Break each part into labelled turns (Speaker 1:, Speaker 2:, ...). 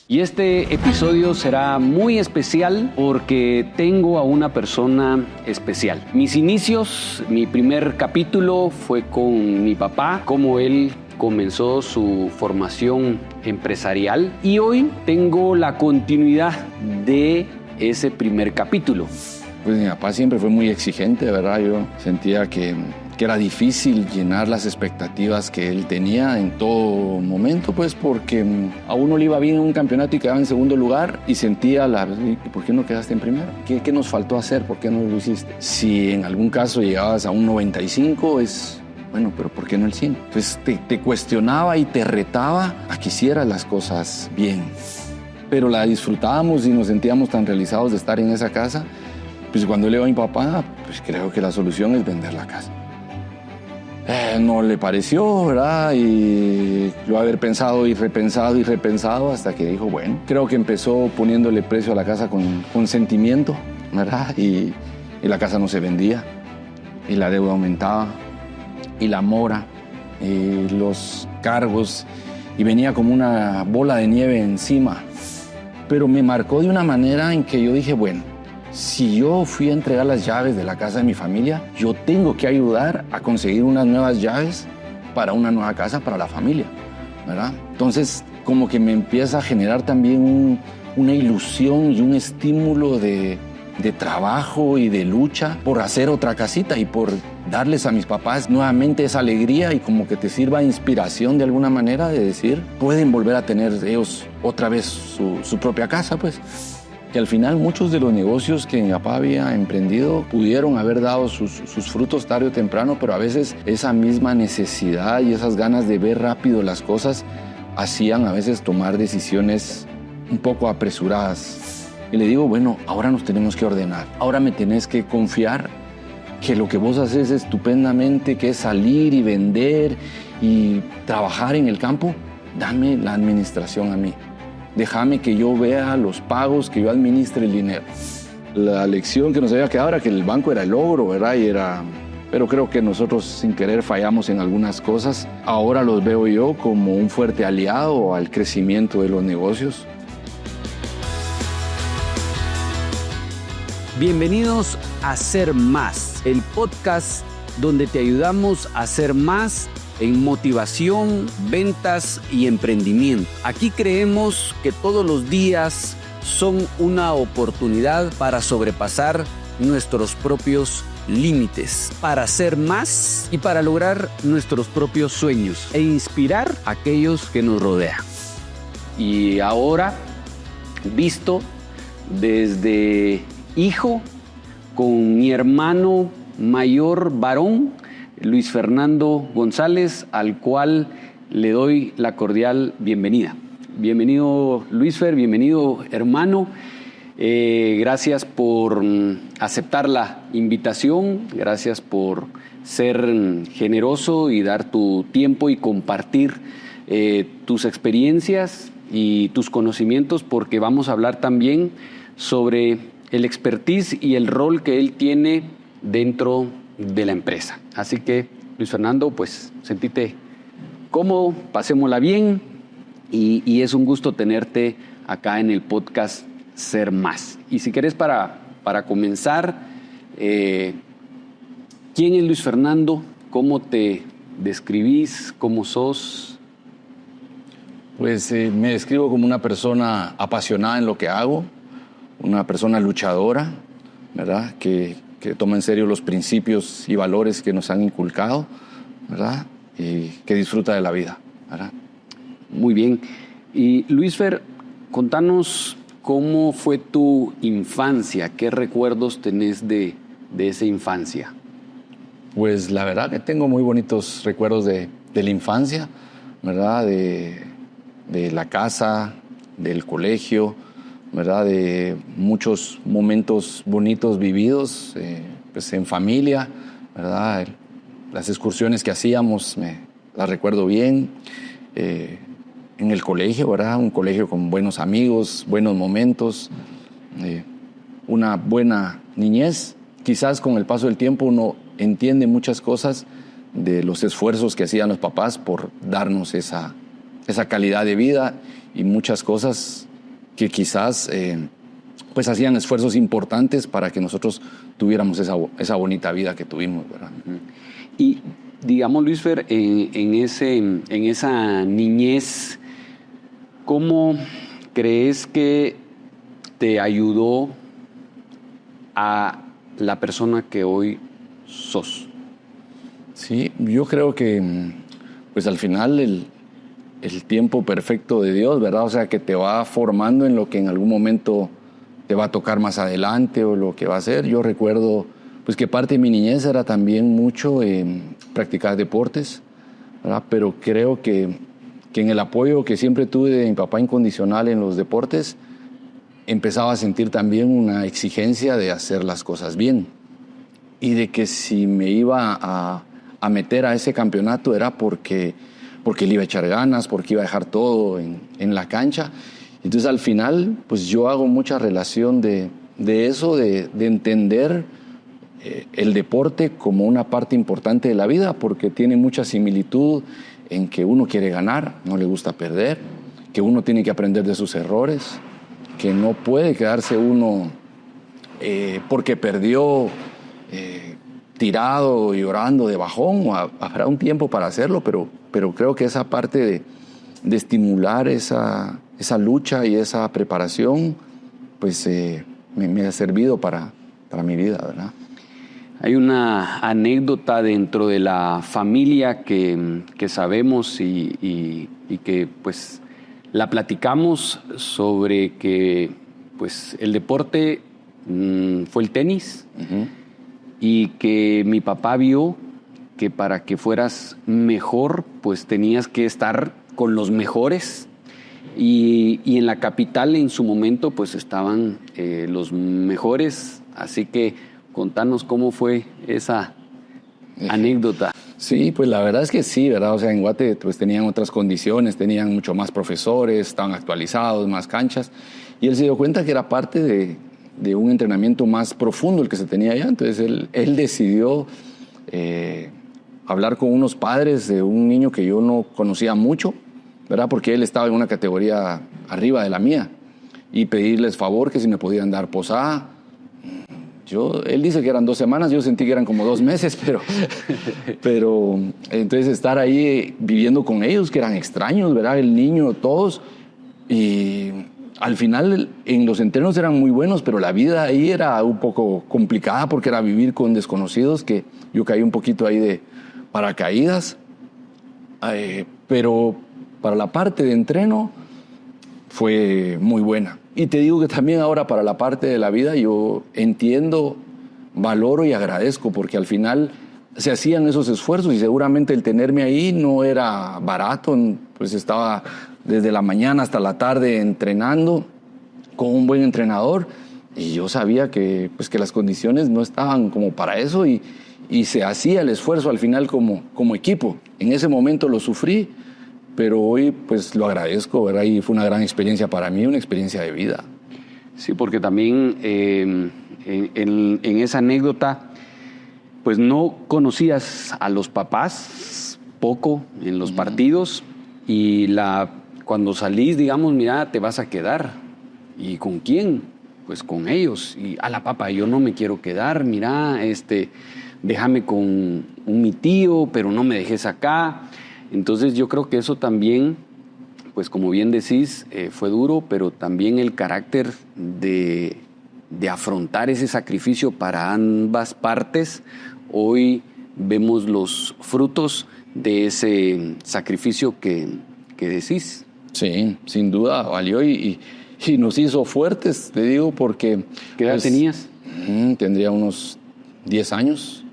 Speaker 1: Y este episodio será muy especial porque tengo a una persona especial. Mis inicios, mi primer capítulo fue con mi papá, cómo él comenzó su formación empresarial, y hoy tengo la continuidad de ese primer capítulo.
Speaker 2: Pues mi papá siempre fue muy exigente, ¿verdad? Yo sentía que era difícil llenar las expectativas que él tenía en todo momento, pues porque a uno le iba bien en un campeonato y quedaba en segundo lugar y sentía ¿por qué no quedaste en primero? ¿Qué nos faltó hacer? ¿Por qué no lo hiciste? Si en algún caso llegabas a un 95, bueno, pero ¿por qué no el 100? Entonces te cuestionaba y te retaba a que hicieras las cosas bien. Pero la disfrutábamos y nos sentíamos tan realizados de estar en esa casa. Pues cuando le digo a mi papá, pues creo que la solución es vender la casa. No le pareció, ¿verdad? Y lo haber pensado y repensado hasta que dijo, bueno, creo que empezó poniéndole precio a la casa con sentimiento, ¿verdad? Y la casa no se vendía, y la deuda aumentaba, y la mora, y los cargos, y venía como una bola de nieve encima. Pero me marcó de una manera en que yo dije, bueno, si yo fui a entregar las llaves de la casa de mi familia, yo tengo que ayudar a conseguir unas nuevas llaves para una nueva casa para la familia, ¿verdad? Entonces, como que me empieza a generar también una ilusión y un estímulo de trabajo y de lucha por hacer otra casita y por darles a mis papás nuevamente esa alegría y como que te sirva de inspiración de alguna manera de decir, pueden volver a tener ellos otra vez su propia casa, pues. Que al final muchos de los negocios que mi papá había emprendido pudieron haber dado sus frutos tarde o temprano, pero a veces esa misma necesidad y esas ganas de ver rápido las cosas hacían a veces tomar decisiones un poco apresuradas. Y le digo, bueno, ahora nos tenemos que ordenar, ahora me tenés que confiar que lo que vos haces estupendamente, que es salir y vender y trabajar en el campo, dame la administración a mí. Déjame que yo vea los pagos, que yo administre el dinero. La lección que nos había quedado era que el banco era el logro, ¿verdad? Pero creo que nosotros sin querer fallamos en algunas cosas. Ahora los veo yo como un fuerte aliado al crecimiento de los negocios.
Speaker 1: Bienvenidos a Ser Más, el podcast donde te ayudamos a ser más en motivación, ventas y emprendimiento. Aquí creemos que todos los días son una oportunidad para sobrepasar nuestros propios límites, para ser más y para lograr nuestros propios sueños e inspirar a aquellos que nos rodean. Y ahora, visto desde hijo, con mi hermano mayor varón, Luis Fernando González, al cual le doy la cordial bienvenida. Bienvenido, Luisfer, bienvenido, hermano. Gracias por aceptar la invitación, gracias por ser generoso y dar tu tiempo y compartir tus experiencias y tus conocimientos, porque vamos a hablar también sobre el expertise y el rol que él tiene dentro de la empresa. Así que, Luis Fernando, pues sentite cómodo, pasémosla bien y es un gusto tenerte acá en el podcast Ser Más. Y si querés para comenzar, ¿quién es Luis Fernando? ¿Cómo te describís? ¿Cómo sos?
Speaker 2: Pues me describo como una persona apasionada en lo que hago, una persona luchadora, ¿verdad? Que toma en serio los principios y valores que nos han inculcado, ¿verdad? Y que disfruta de la vida, ¿verdad?
Speaker 1: Muy bien. Y Luisfer, contanos cómo fue tu infancia, qué recuerdos tenés de esa infancia.
Speaker 2: Pues la verdad que tengo muy bonitos recuerdos de la infancia, ¿verdad? De la casa, del colegio, ¿verdad? De muchos momentos bonitos vividos, pues en familia, ¿verdad? Las excursiones que hacíamos, las recuerdo bien. En el colegio, ¿verdad? Un colegio con buenos amigos, buenos momentos, una buena niñez. Quizás con el paso del tiempo uno entiende muchas cosas de los esfuerzos que hacían los papás por darnos esa calidad de vida, y muchas cosas que quizás pues hacían esfuerzos importantes para que nosotros tuviéramos esa bonita vida que tuvimos, ¿verdad?
Speaker 1: Y digamos, Luisfer, en esa niñez, ¿cómo crees que te ayudó a la persona que hoy sos?
Speaker 2: Sí, yo creo que pues al final el tiempo perfecto de Dios, ¿verdad? O sea, que te va formando en lo que en algún momento te va a tocar más adelante o lo que va a ser. Yo recuerdo pues que parte de mi niñez era también mucho practicar deportes, ¿verdad? Pero creo que en el apoyo que siempre tuve de mi papá incondicional en los deportes, empezaba a sentir también una exigencia de hacer las cosas bien. Y de que si me iba a meter a ese campeonato era porque le iba a echar ganas, porque iba a dejar todo en la cancha. Entonces al final, pues yo hago mucha relación de eso, de entender el deporte como una parte importante de la vida, porque tiene mucha similitud en que uno quiere ganar, no le gusta perder, que uno tiene que aprender de sus errores, que no puede quedarse uno porque perdió tirado y llorando de bajón. Habrá un tiempo para hacerlo, pero creo que esa parte de estimular esa lucha y esa preparación, pues me ha servido para mi vida, ¿verdad?
Speaker 1: Hay una anécdota dentro de la familia que sabemos y que pues la platicamos sobre que pues el deporte fue el tenis. Uh-huh. Y que mi papá vio que para que fueras mejor pues tenías que estar con los mejores y en la capital en su momento pues estaban los mejores, así que contanos cómo fue esa anécdota.
Speaker 2: Sí, pues la verdad es que sí, ¿verdad? O sea, en Guate pues tenían otras condiciones, tenían mucho más profesores, estaban actualizados, más canchas, y él se dio cuenta que era parte de un entrenamiento más profundo el que se tenía allá. Entonces él decidió hablar con unos padres de un niño que yo no conocía mucho, ¿verdad? Porque él estaba en una categoría arriba de la mía, y pedirles favor que si me podían dar posada. Él dice que eran 2 semanas, yo sentí que eran como 2 meses, pero entonces estar ahí viviendo con ellos, que eran extraños, ¿verdad? El niño, todos, y al final en los entrenos eran muy buenos, pero la vida ahí era un poco complicada porque era vivir con desconocidos, que yo caí un poquito ahí de paracaídas, pero para la parte de entreno fue muy buena. Y te digo que también ahora para la parte de la vida yo entiendo, valoro y agradezco, porque al final se hacían esos esfuerzos y seguramente el tenerme ahí no era barato, pues estaba desde la mañana hasta la tarde entrenando con un buen entrenador, y yo sabía que las condiciones no estaban como para eso, y se hacía el esfuerzo al final como equipo. En ese momento lo sufrí, pero hoy pues lo agradezco, ¿verdad? Y fue una gran experiencia para mí, una experiencia de vida.
Speaker 1: Sí, porque también en esa anécdota pues no conocías a los papás poco en los partidos, y cuando salís, digamos, mira, te vas a quedar. ¿Y con quién? Pues con ellos. Y a la papá, yo no me quiero quedar, mira, déjame con mi tío, pero no me dejes acá. Entonces yo creo que eso también, pues como bien decís, fue duro, pero también el carácter de afrontar ese sacrificio para ambas partes. Hoy vemos los frutos de ese sacrificio que decís.
Speaker 2: Sí, sin duda valió y nos hizo fuertes, te digo, porque...
Speaker 1: ¿Qué edad tenías?
Speaker 2: Tendría unos 10 años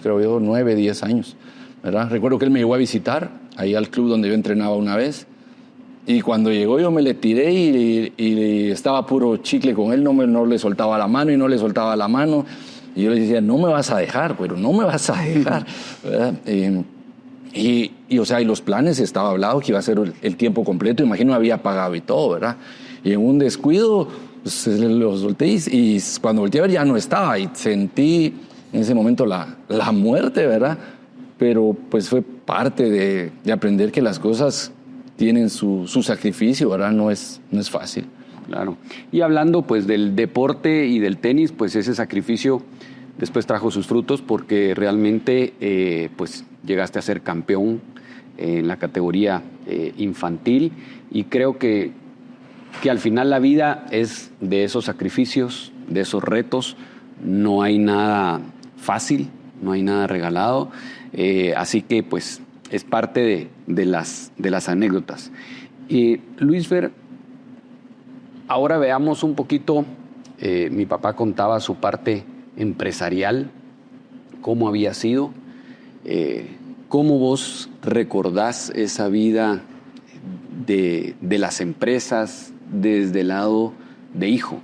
Speaker 2: creo yo, 9, 10 años. ¿Verdad? Recuerdo que él me llegó a visitar ahí al club donde yo entrenaba una vez, y cuando llegó yo me le tiré y estaba puro chicle con él, no le soltaba la mano y no le soltaba la mano, y yo le decía, no me vas a dejar, güero, no me vas a dejar, ¿verdad? O sea, y los planes estaba hablado que iba a ser el tiempo completo, imagino había pagado y todo, ¿verdad? Y en un descuido pues, lo solté, y cuando volteé a ver ya no estaba, y sentí en ese momento la muerte, ¿verdad? Pero pues fue parte de aprender que las cosas tienen su sacrificio, ¿verdad? No es fácil.
Speaker 1: Claro. Y hablando pues del deporte y del tenis, pues ese sacrificio después trajo sus frutos porque realmente pues llegaste a ser campeón en la categoría infantil, y creo que al final la vida es de esos sacrificios, de esos retos. No hay nada fácil, no hay nada regalado, así que pues es parte de las anécdotas. Luisfer, ahora veamos un poquito, mi papá contaba su parte empresarial, cómo había sido, cómo vos recordás esa vida de las empresas desde el lado de hijo.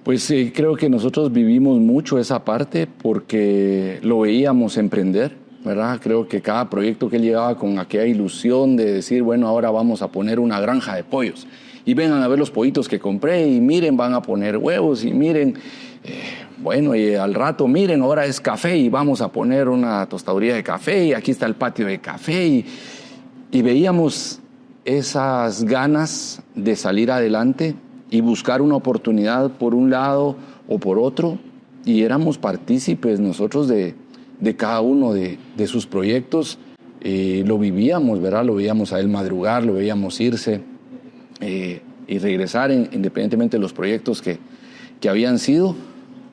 Speaker 2: Pues creo que nosotros vivimos mucho esa parte porque lo veíamos emprender, ¿verdad? Creo que cada proyecto que él llegaba con aquella ilusión de decir, bueno, ahora vamos a poner una granja de pollos y vengan a ver los pollitos que compré y miren, van a poner huevos y miren, bueno, y al rato miren, ahora es café y vamos a poner una tostaduría de café y aquí está el patio de café y veíamos esas ganas de salir adelante y buscar una oportunidad por un lado o por otro, y éramos partícipes nosotros de cada uno de sus proyectos. Lo vivíamos, ¿verdad? Lo veíamos a él madrugar, lo veíamos irse y regresar independientemente de los proyectos que habían sido,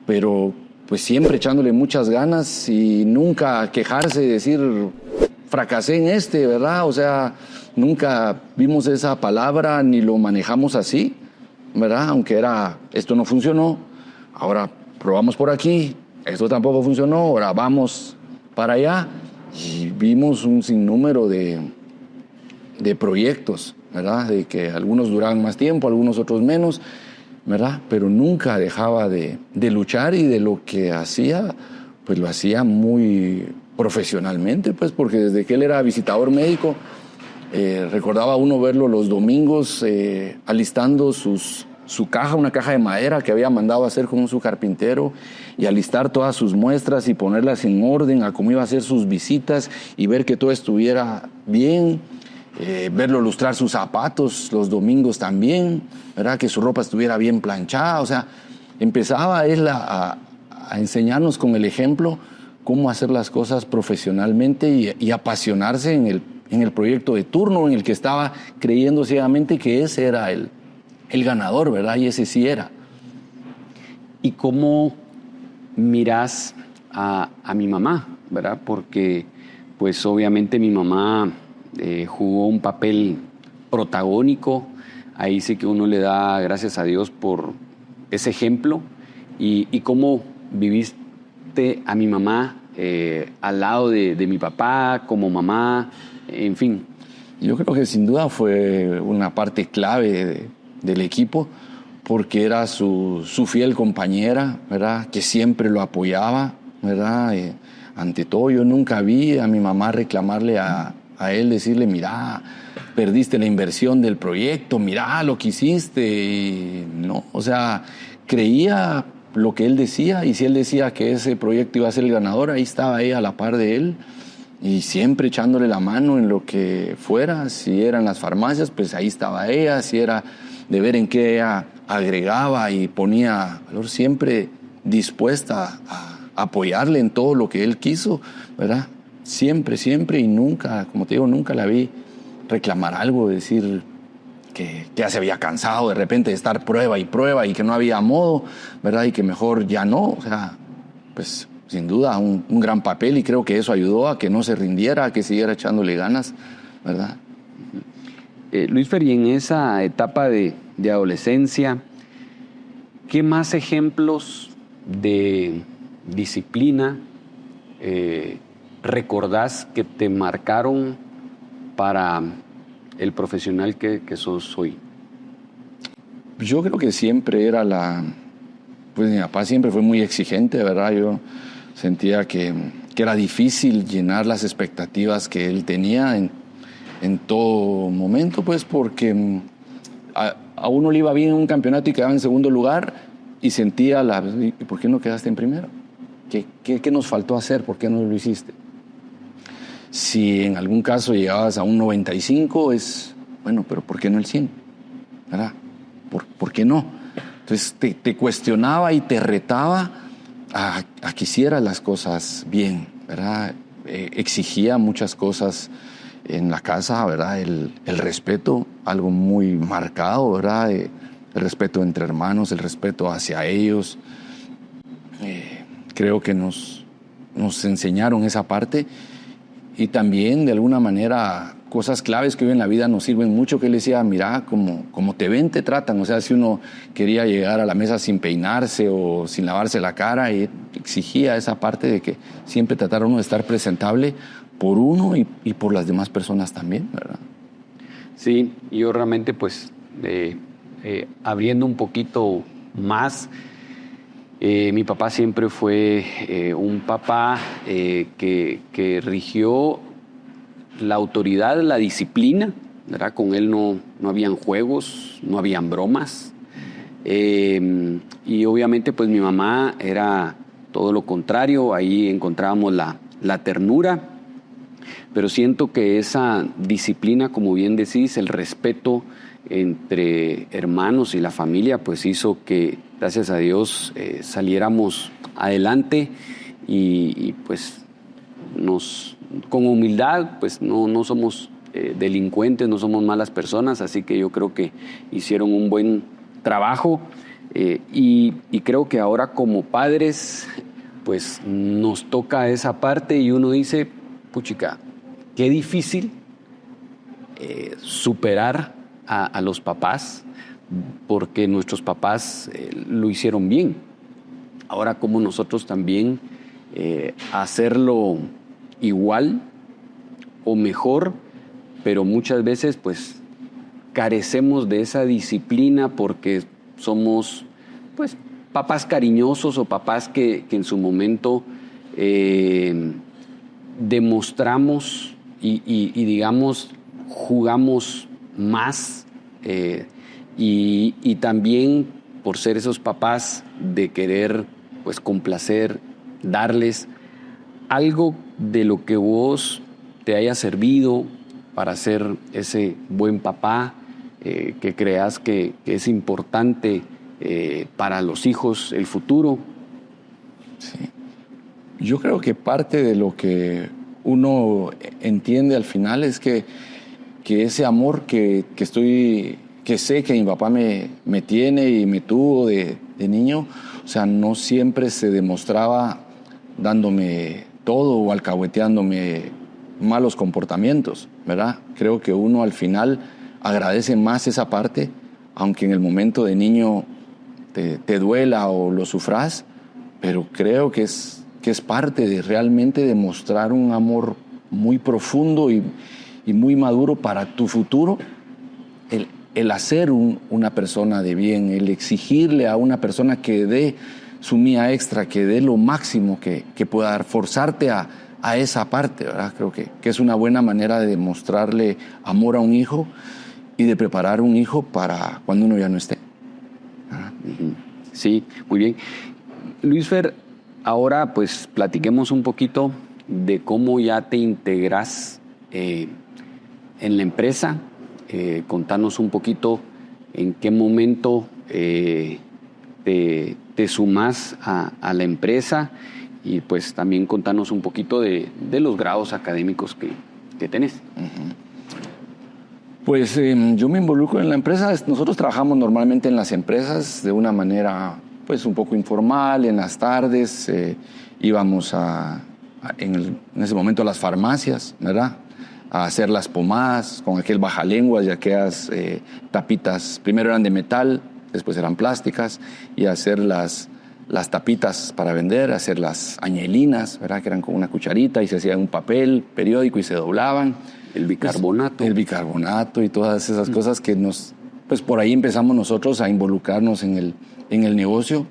Speaker 2: pero pues siempre echándole muchas ganas y nunca quejarse y decir fracasé en ¿verdad? O sea, nunca vimos esa palabra ni lo manejamos así, ¿verdad? Aunque esto no funcionó, ahora probamos por aquí, esto tampoco funcionó, ahora vamos para allá. Y vimos un sinnúmero de proyectos, ¿verdad? De que algunos duraban más tiempo, algunos otros menos, ¿verdad? Pero nunca dejaba de luchar, y de lo que hacía, pues lo hacía muy profesionalmente, pues, porque desde que él era visitador médico, recordaba uno verlo los domingos alistando su caja, una caja de madera que había mandado a hacer con su carpintero, y alistar todas sus muestras y ponerlas en orden a cómo iba a hacer sus visitas y ver que todo estuviera bien, verlo lustrar sus zapatos los domingos también, ¿verdad? Que su ropa estuviera bien planchada. O sea, empezaba él a enseñarnos con el ejemplo cómo hacer las cosas profesionalmente y apasionarse en el proyecto de turno en el que estaba creyendo ciegamente que ese era el ganador, ¿verdad? Y ese sí era.
Speaker 1: ¿Y cómo mirás a mi mamá, ¿verdad? Porque pues obviamente mi mamá jugó un papel protagónico. Ahí sí que uno le da gracias a Dios por ese ejemplo. Y cómo viviste a mi mamá al lado de mi papá, como mamá, en fin.
Speaker 2: Yo creo que sin duda fue una parte clave del equipo, porque era su fiel compañera, ¿verdad? Que siempre lo apoyaba, ¿verdad? Ante todo, yo nunca vi a mi mamá reclamarle a él, decirle, mira, perdiste la inversión del proyecto, mira lo que hiciste. Y no, o sea, creía lo que él decía, y si él decía que ese proyecto iba a ser el ganador, ahí estaba ella a la par de él, y siempre echándole la mano en lo que fuera. Si eran las farmacias, pues ahí estaba ella. Si era de ver en qué ella agregaba y ponía valor, siempre dispuesta a apoyarle en todo lo que él quiso, ¿verdad? Siempre, siempre, y nunca, como te digo, nunca la vi reclamar algo, decir que ya se había cansado de repente de estar prueba y que no había modo, ¿verdad? Y que mejor ya no. O sea, pues sin duda un gran papel, y creo que eso ayudó a que no se rindiera, a que siguiera echándole ganas, ¿verdad?
Speaker 1: Luisfer, y en esa etapa de adolescencia, ¿qué más ejemplos de disciplina recordás que te marcaron para el profesional que sos hoy?
Speaker 2: Yo creo que siempre era pues mi papá siempre fue muy exigente, ¿verdad? Yo sentía que era difícil llenar las expectativas que él tenía en todo momento, pues, porque a uno le iba bien en un campeonato y quedaba en segundo lugar, y sentía ¿y por qué no quedaste en primero? ¿Qué nos faltó hacer? ¿Por qué no lo hiciste? Si en algún caso llegabas a un 95, bueno, pero ¿por qué no el 100? ¿Verdad? ¿Por qué no? Entonces te cuestionaba y te retaba a que hicieras las cosas bien, ¿verdad? Exigía muchas cosas en la casa, ¿verdad? El respeto, algo muy marcado, ¿verdad? El respeto entre hermanos, el respeto hacia ellos. Creo que nos enseñaron esa parte, y también de alguna manera cosas claves que hoy en la vida nos sirven mucho, que él decía, mira, como te ven, te tratan. O sea, si uno quería llegar a la mesa sin peinarse o sin lavarse la cara, y exigía esa parte de que siempre tratara uno de estar presentable por uno y por las demás personas también, ¿verdad?
Speaker 1: Sí, yo realmente pues abriendo un poquito más, mi papá siempre fue un papá que rigió la autoridad, la disciplina, ¿verdad? Con él no habían juegos, no habían bromas. Y obviamente pues mi mamá era todo lo contrario, ahí encontrábamos la ternura, pero siento que esa disciplina, como bien decís, el respeto entre hermanos y la familia, pues hizo que, gracias a Dios, saliéramos adelante y pues con humildad, pues no somos delincuentes, no somos malas personas, así que yo creo que hicieron un buen trabajo, y creo que ahora como padres pues nos toca esa parte y uno dice, puchica, qué difícil superar a los papás, porque nuestros papás lo hicieron bien. Ahora como nosotros también hacerlo igual o mejor, pero muchas veces pues carecemos de esa disciplina porque somos pues papás cariñosos o papás que en su momento demostramos y digamos jugamos más, y también por ser esos papás de querer pues complacer, darles algo de lo que vos te haya servido para ser ese buen papá, que creas que es importante para los hijos el futuro.
Speaker 2: Sí. Yo creo que parte de lo que uno entiende al final es que ese amor que sé que mi papá me tiene y me tuvo de niño, o sea, no siempre se demostraba dándome todo o alcahueteándome malos comportamientos, ¿verdad? Creo que uno al final agradece más esa parte, aunque en el momento de niño te duela o lo sufras, pero creo que es parte de realmente demostrar un amor muy profundo y muy maduro para tu futuro, el hacer una persona de bien, el exigirle a una persona que dé su mía extra, que dé lo máximo que pueda dar, forzarte a esa parte, ¿verdad? Creo que es una buena manera de demostrarle amor a un hijo y de preparar un hijo para cuando uno ya no esté.
Speaker 1: Sí, muy bien. Luis Fer, ahora pues platiquemos un poquito de cómo ya te integras en la empresa. Contanos un poquito en qué momento te sumas a la empresa, y pues también contanos un poquito de los grados académicos que tenés.
Speaker 2: Uh-huh. Pues yo me involucro en la empresa. Nosotros trabajamos normalmente en las empresas de una manera pues un poco informal. En las tardes íbamos en ese momento a las farmacias, ¿verdad?, a hacer las pomadas con aquel bajalenguas y aquellas tapitas. Primero eran de metal, después eran plásticas, y hacer las tapitas para vender, hacer las añelinas, ¿verdad?, que eran con una cucharita y se hacía un papel periódico y se doblaban.
Speaker 1: El bicarbonato.
Speaker 2: El bicarbonato y todas esas cosas que pues por ahí empezamos nosotros a involucrarnos en el negocio.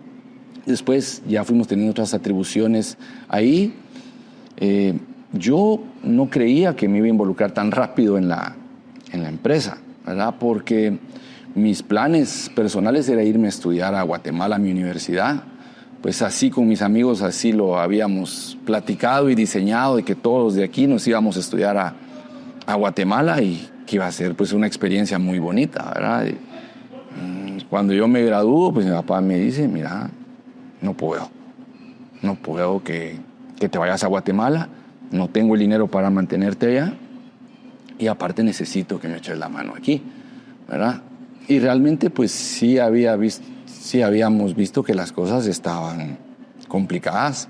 Speaker 2: Después ya fuimos teniendo otras atribuciones ahí. Yo no creía que me iba a involucrar tan rápido en la empresa, ¿verdad?, porque mis planes personales era irme a estudiar a Guatemala, a mi universidad, pues así con mis amigos, así lo habíamos platicado y diseñado, de que todos de aquí nos íbamos a estudiar a Guatemala y que iba a ser pues una experiencia muy bonita, ¿verdad? Cuando yo me gradúo, pues mi papá me dice, mira, no puedo que te vayas a Guatemala, no tengo el dinero para mantenerte allá y aparte necesito que me eches la mano aquí, ¿verdad? Y realmente pues sí habíamos visto que las cosas estaban complicadas,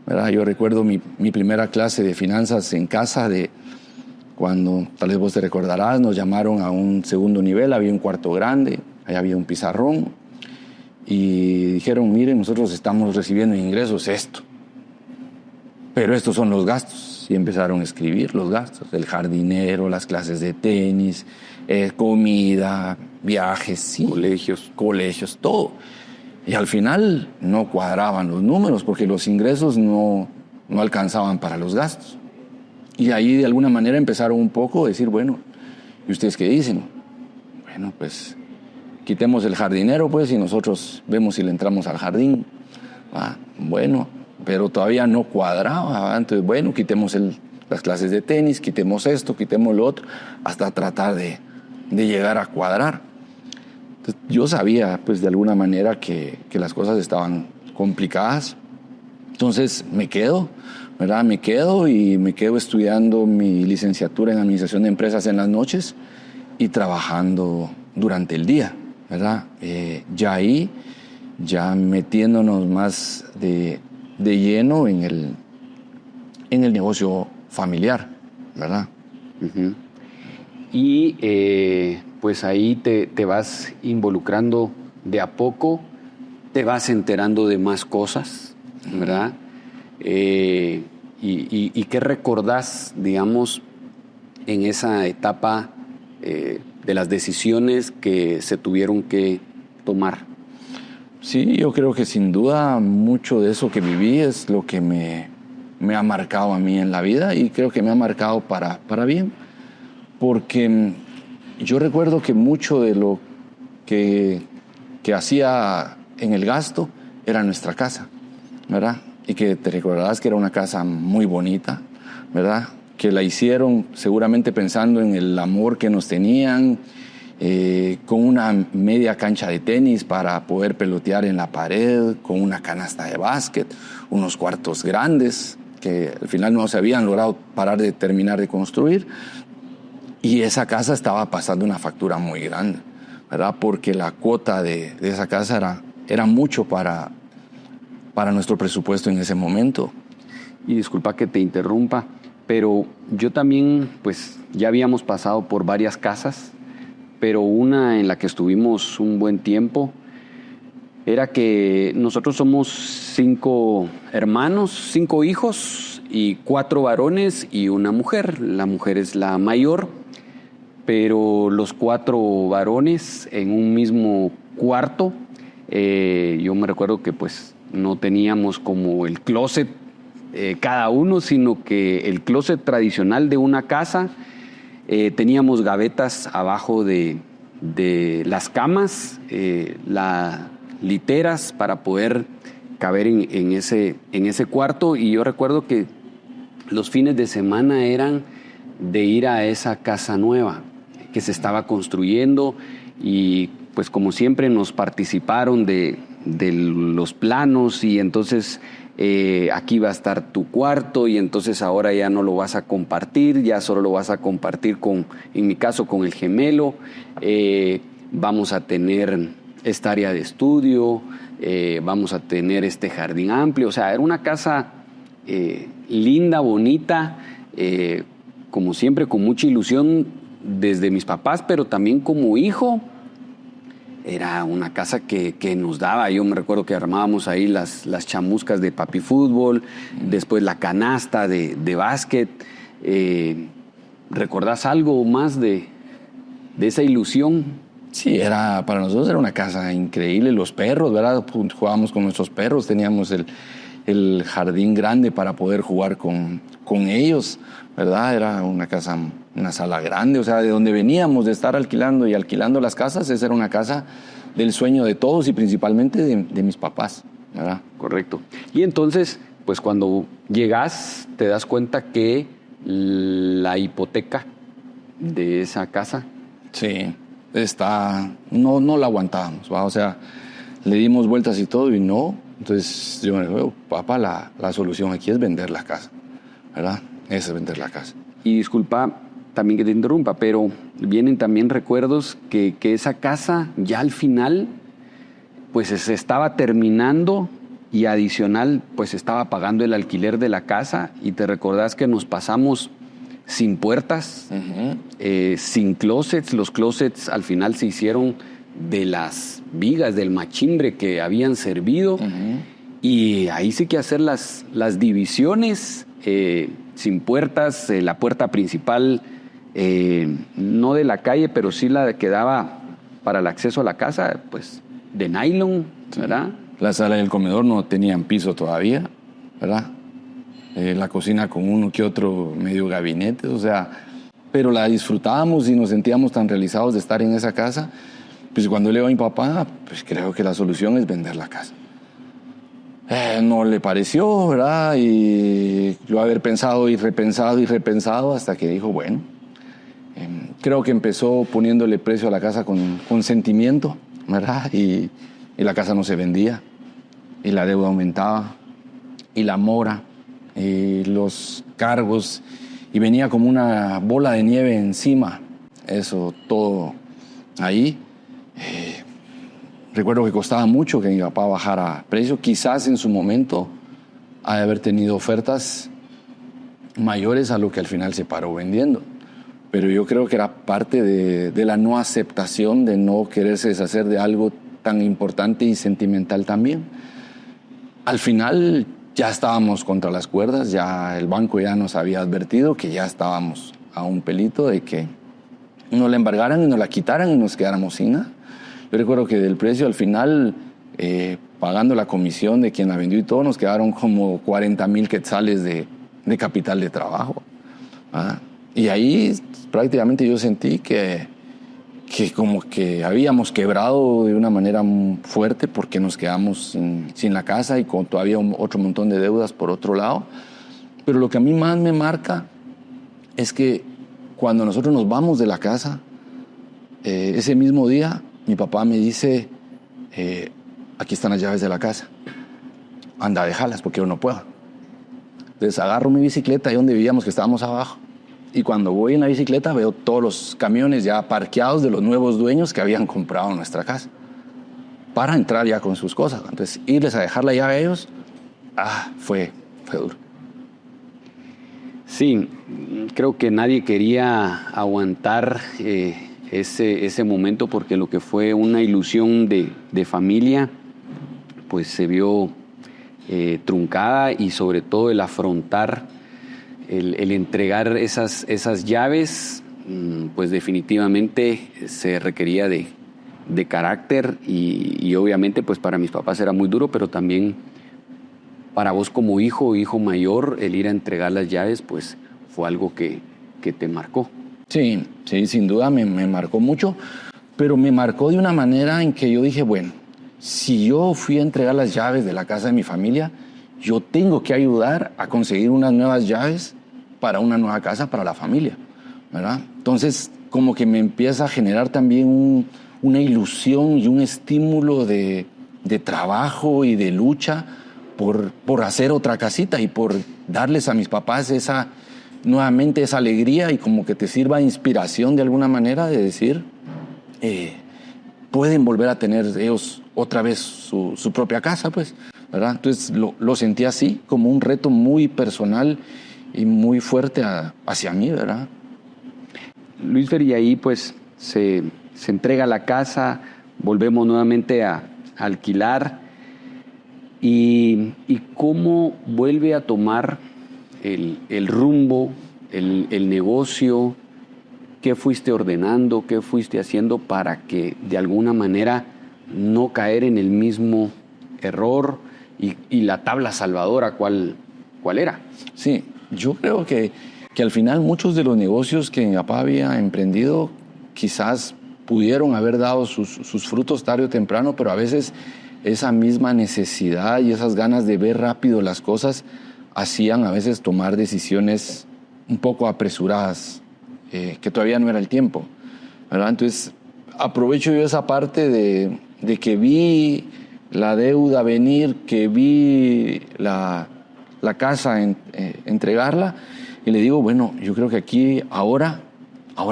Speaker 2: ¿verdad? Yo recuerdo mi primera clase de finanzas en casa, cuando, tal vez vos te recordarás, nos llamaron a un segundo nivel, había un cuarto grande, ahí había un pizarrón y dijeron, miren, nosotros estamos recibiendo ingresos esto, pero estos son los gastos. Y empezaron a escribir los gastos, el jardinero, las clases de tenis, comida, viajes, sí, colegios, todo. Y al final no cuadraban los números porque los ingresos no alcanzaban para los gastos. Y ahí de alguna manera empezaron un poco a decir, bueno, ¿y ustedes qué dicen? Bueno, pues quitemos el jardinero pues y nosotros vemos si le entramos al jardín. Bueno, pero todavía no cuadraba. Entonces, bueno, quitemos las clases de tenis, quitemos esto, quitemos lo otro, hasta tratar de llegar a cuadrar. Entonces, yo sabía pues de alguna manera que las cosas estaban complicadas. Entonces me quedo estudiando mi licenciatura en Administración de Empresas en las noches y trabajando durante el día, ¿verdad? Ya metiéndonos más de lleno en el negocio familiar, ¿verdad?
Speaker 1: Uh-huh. Y pues ahí te vas involucrando de a poco, te vas enterando de más cosas, ¿verdad? ¿Y qué recordás, digamos, en esa etapa de las decisiones que se tuvieron que tomar?
Speaker 2: Sí, yo creo que sin duda mucho de eso que viví es lo que me ha marcado a mí en la vida y creo que me ha marcado para bien, porque yo recuerdo que mucho de lo que hacía en el gasto era nuestra casa, ¿verdad? Y que te recordarás que era una casa muy bonita, ¿verdad? Que la hicieron seguramente pensando en el amor que nos tenían, con una media cancha de tenis para poder pelotear en la pared, con una canasta de básquet, unos cuartos grandes que al final no se habían logrado terminar de construir. Y esa casa estaba pasando una factura muy grande, ¿verdad? Porque la cuota de esa casa era mucho para nuestro presupuesto en ese momento.
Speaker 1: Y disculpa que te interrumpa, pero yo también, pues ya habíamos pasado por varias casas, pero una en la que estuvimos un buen tiempo era que nosotros somos 5 hermanos, 5 hijos y 4 varones y una mujer. La mujer es la mayor, pero los 4 varones en un mismo cuarto. Yo me recuerdo que pues no teníamos como el closet cada uno, sino que el closet tradicional de una casa, teníamos gavetas abajo de las camas, literas para poder caber en ese cuarto. Y yo recuerdo que los fines de semana eran de ir a esa casa nueva que se estaba construyendo y pues como siempre nos participaron de los planos y entonces aquí va a estar tu cuarto y entonces ahora ya no lo vas a compartir, ya solo lo vas a compartir en mi caso, con el gemelo. Vamos a tener esta área de estudio, vamos a tener este jardín amplio. O sea, era una casa linda, bonita, como siempre, con mucha ilusión desde mis papás, pero también como hijo. Era una casa que nos daba, yo me recuerdo que armábamos ahí las chamuscas de papi fútbol, después la canasta de básquet. ¿Recordás algo más de esa ilusión?
Speaker 2: Sí, para nosotros era una casa increíble. Los perros, ¿verdad? Jugábamos con nuestros perros, teníamos el jardín grande para poder jugar con ellos, ¿verdad? Era una casa, una sala grande, o sea, de donde veníamos de estar alquilando las casas, esa era una casa del sueño de todos y principalmente de mis papás, ¿verdad?
Speaker 1: Correcto. Y entonces, pues cuando llegas, te das cuenta que la hipoteca de esa casa...
Speaker 2: Sí, no la aguantábamos, ¿va? O sea, le dimos vueltas y todo y no. Entonces yo me digo, papá, la solución aquí es vender la casa, ¿verdad? Es vender la casa.
Speaker 1: Y disculpa también que te interrumpa, pero vienen también recuerdos que esa casa ya al final pues se estaba terminando y adicional pues estaba pagando el alquiler de la casa y te recordás que nos pasamos sin puertas, sin closets. Los closets al final se hicieron de las vigas del machimbre que habían servido y ahí sí que hacer las divisiones sin puertas, la puerta principal no de la calle, pero sí la que daba para el acceso a la casa, pues de nylon, ¿verdad?
Speaker 2: La sala y el comedor no tenían piso todavía, ¿verdad? La cocina con uno que otro medio gabinete, o sea, pero la disfrutábamos y nos sentíamos tan realizados de estar en esa casa. Pues cuando le digo a mi papá, pues creo que la solución es vender la casa. No le pareció, ¿verdad? Y lo haber pensado y repensado hasta que dijo, bueno, creo que empezó poniéndole precio a la casa con sentimiento, ¿verdad? Y la casa no se vendía, y la deuda aumentaba, y la mora, y los cargos, y venía como una bola de nieve encima, eso todo ahí. Recuerdo que costaba mucho que mi papá bajara precio, quizás en su momento ha de haber tenido ofertas mayores a lo que al final se paró vendiendo. Pero yo creo que era parte de la no aceptación, de no quererse deshacer de algo tan importante y sentimental también. Al final ya estábamos contra las cuerdas, ya el banco ya nos había advertido que ya estábamos a un pelito de que nos la embargaran y nos la quitaran y nos quedáramos sin nada. Yo recuerdo que del precio al final, pagando la comisión de quien la vendió y todo, nos quedaron como 40,000 quetzales de capital de trabajo. ¿Ah? Y ahí prácticamente yo sentí que como que habíamos quebrado de una manera fuerte porque nos quedamos sin la casa y con todavía otro montón de deudas por otro lado. Pero lo que a mí más me marca es que cuando nosotros nos vamos de la casa, ese mismo día mi papá me dice, aquí están las llaves de la casa, anda, déjalas porque yo no puedo. Entonces agarro mi bicicleta ahí donde vivíamos, que estábamos abajo, y cuando voy en la bicicleta veo todos los camiones ya parqueados de los nuevos dueños que habían comprado nuestra casa para entrar ya con sus cosas. Entonces irles a dejar la llave a ellos, fue duro.
Speaker 1: Sí, creo que nadie quería aguantar ese momento porque lo que fue una ilusión de familia pues se vio truncada, y sobre todo el afrontar, el entregar esas llaves, pues definitivamente se requería de carácter y obviamente pues para mis papás era muy duro, pero también para vos como hijo mayor, el ir a entregar las llaves pues fue algo que te marcó.
Speaker 2: Sí, sin duda me marcó mucho, pero me marcó de una manera en que yo dije, bueno, si yo fui a entregar las llaves de la casa de mi familia, yo tengo que ayudar a conseguir unas nuevas llaves para una nueva casa para la familia, ¿verdad? Entonces, como que me empieza a generar también una ilusión y un estímulo de trabajo y de lucha por hacer otra casita y por darles a mis papás nuevamente esa alegría, y como que te sirva de inspiración de alguna manera de decir, pueden volver a tener ellos otra vez su propia casa, pues, ¿verdad? Entonces lo sentí así, como un reto muy personal y muy fuerte hacia mí, ¿verdad?
Speaker 1: Luis Fer, y ahí pues se entrega la casa, volvemos nuevamente a alquilar, y cómo vuelve a tomar el rumbo, el negocio. ¿Qué fuiste ordenando? ¿Qué fuiste haciendo para que de alguna manera no caer en el mismo error? Y la tabla salvadora, ¿cuál era?
Speaker 2: Sí, yo creo que al final muchos de los negocios que mi papá había emprendido quizás pudieron haber dado sus frutos tarde o temprano, pero a veces esa misma necesidad y esas ganas de ver rápido las cosas hacían a veces tomar decisiones un poco apresuradas, que todavía no era el tiempo, ¿verdad? Entonces aprovecho yo esa parte de que vi la deuda venir, que vi la casa entregarla, y le digo, bueno, yo creo que aquí ahora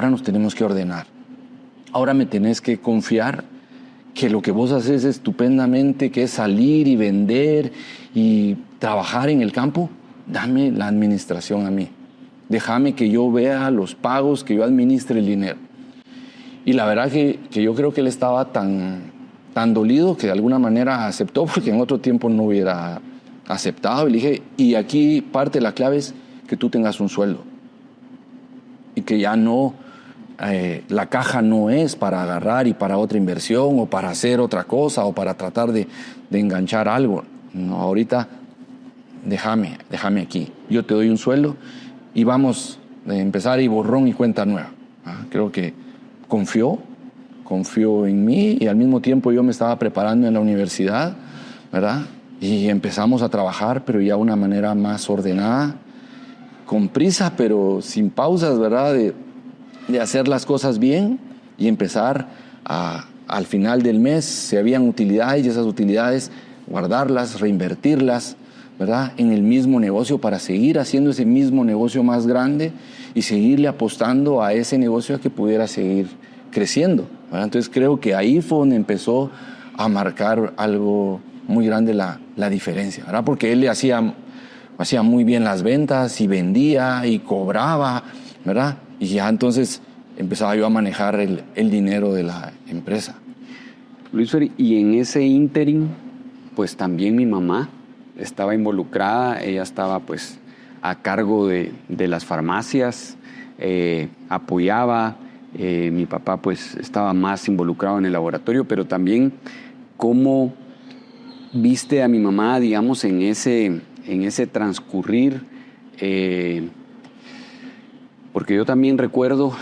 Speaker 2: nos tenemos que ordenar. Ahora me tenés que confiar que lo que vos haces estupendamente, que es salir y vender y trabajar en el campo, dame la administración a mí. Déjame que yo vea los pagos, que yo administre el dinero. Y la verdad que yo creo que él estaba tan dolido que de alguna manera aceptó, porque en otro tiempo no hubiera aceptado. Y le dije, y aquí parte de la clave es que tú tengas un sueldo. Y que ya no, la caja no es para agarrar y para otra inversión o para hacer otra cosa o para tratar de enganchar algo. No, ahorita déjame aquí. Yo te doy un sueldo y vamos a empezar y borrón y cuenta nueva. Creo que confió en mí y al mismo tiempo yo me estaba preparando en la universidad, ¿verdad? Y empezamos a trabajar, pero ya de una manera más ordenada, con prisa, pero sin pausas, ¿verdad? De hacer las cosas bien y empezar al final del mes, si habían utilidades y esas utilidades, guardarlas, reinvertirlas, ¿verdad? En el mismo negocio para seguir haciendo ese mismo negocio más grande y seguirle apostando a ese negocio que pudiera seguir creciendo, ¿verdad? Entonces creo que ahí fue donde empezó a marcar algo muy grande la diferencia, ¿verdad? Porque él le hacía muy bien las ventas y vendía y cobraba, ¿verdad? Y ya entonces empezaba yo a manejar el dinero de la empresa.
Speaker 1: Luis Fer, y en ese ínterin, pues también mi mamá estaba involucrada, ella estaba pues a cargo de las farmacias, apoyaba, mi papá pues estaba más involucrado en el laboratorio, pero también cómo viste a mi mamá, digamos, en ese transcurrir, porque yo también recuerdo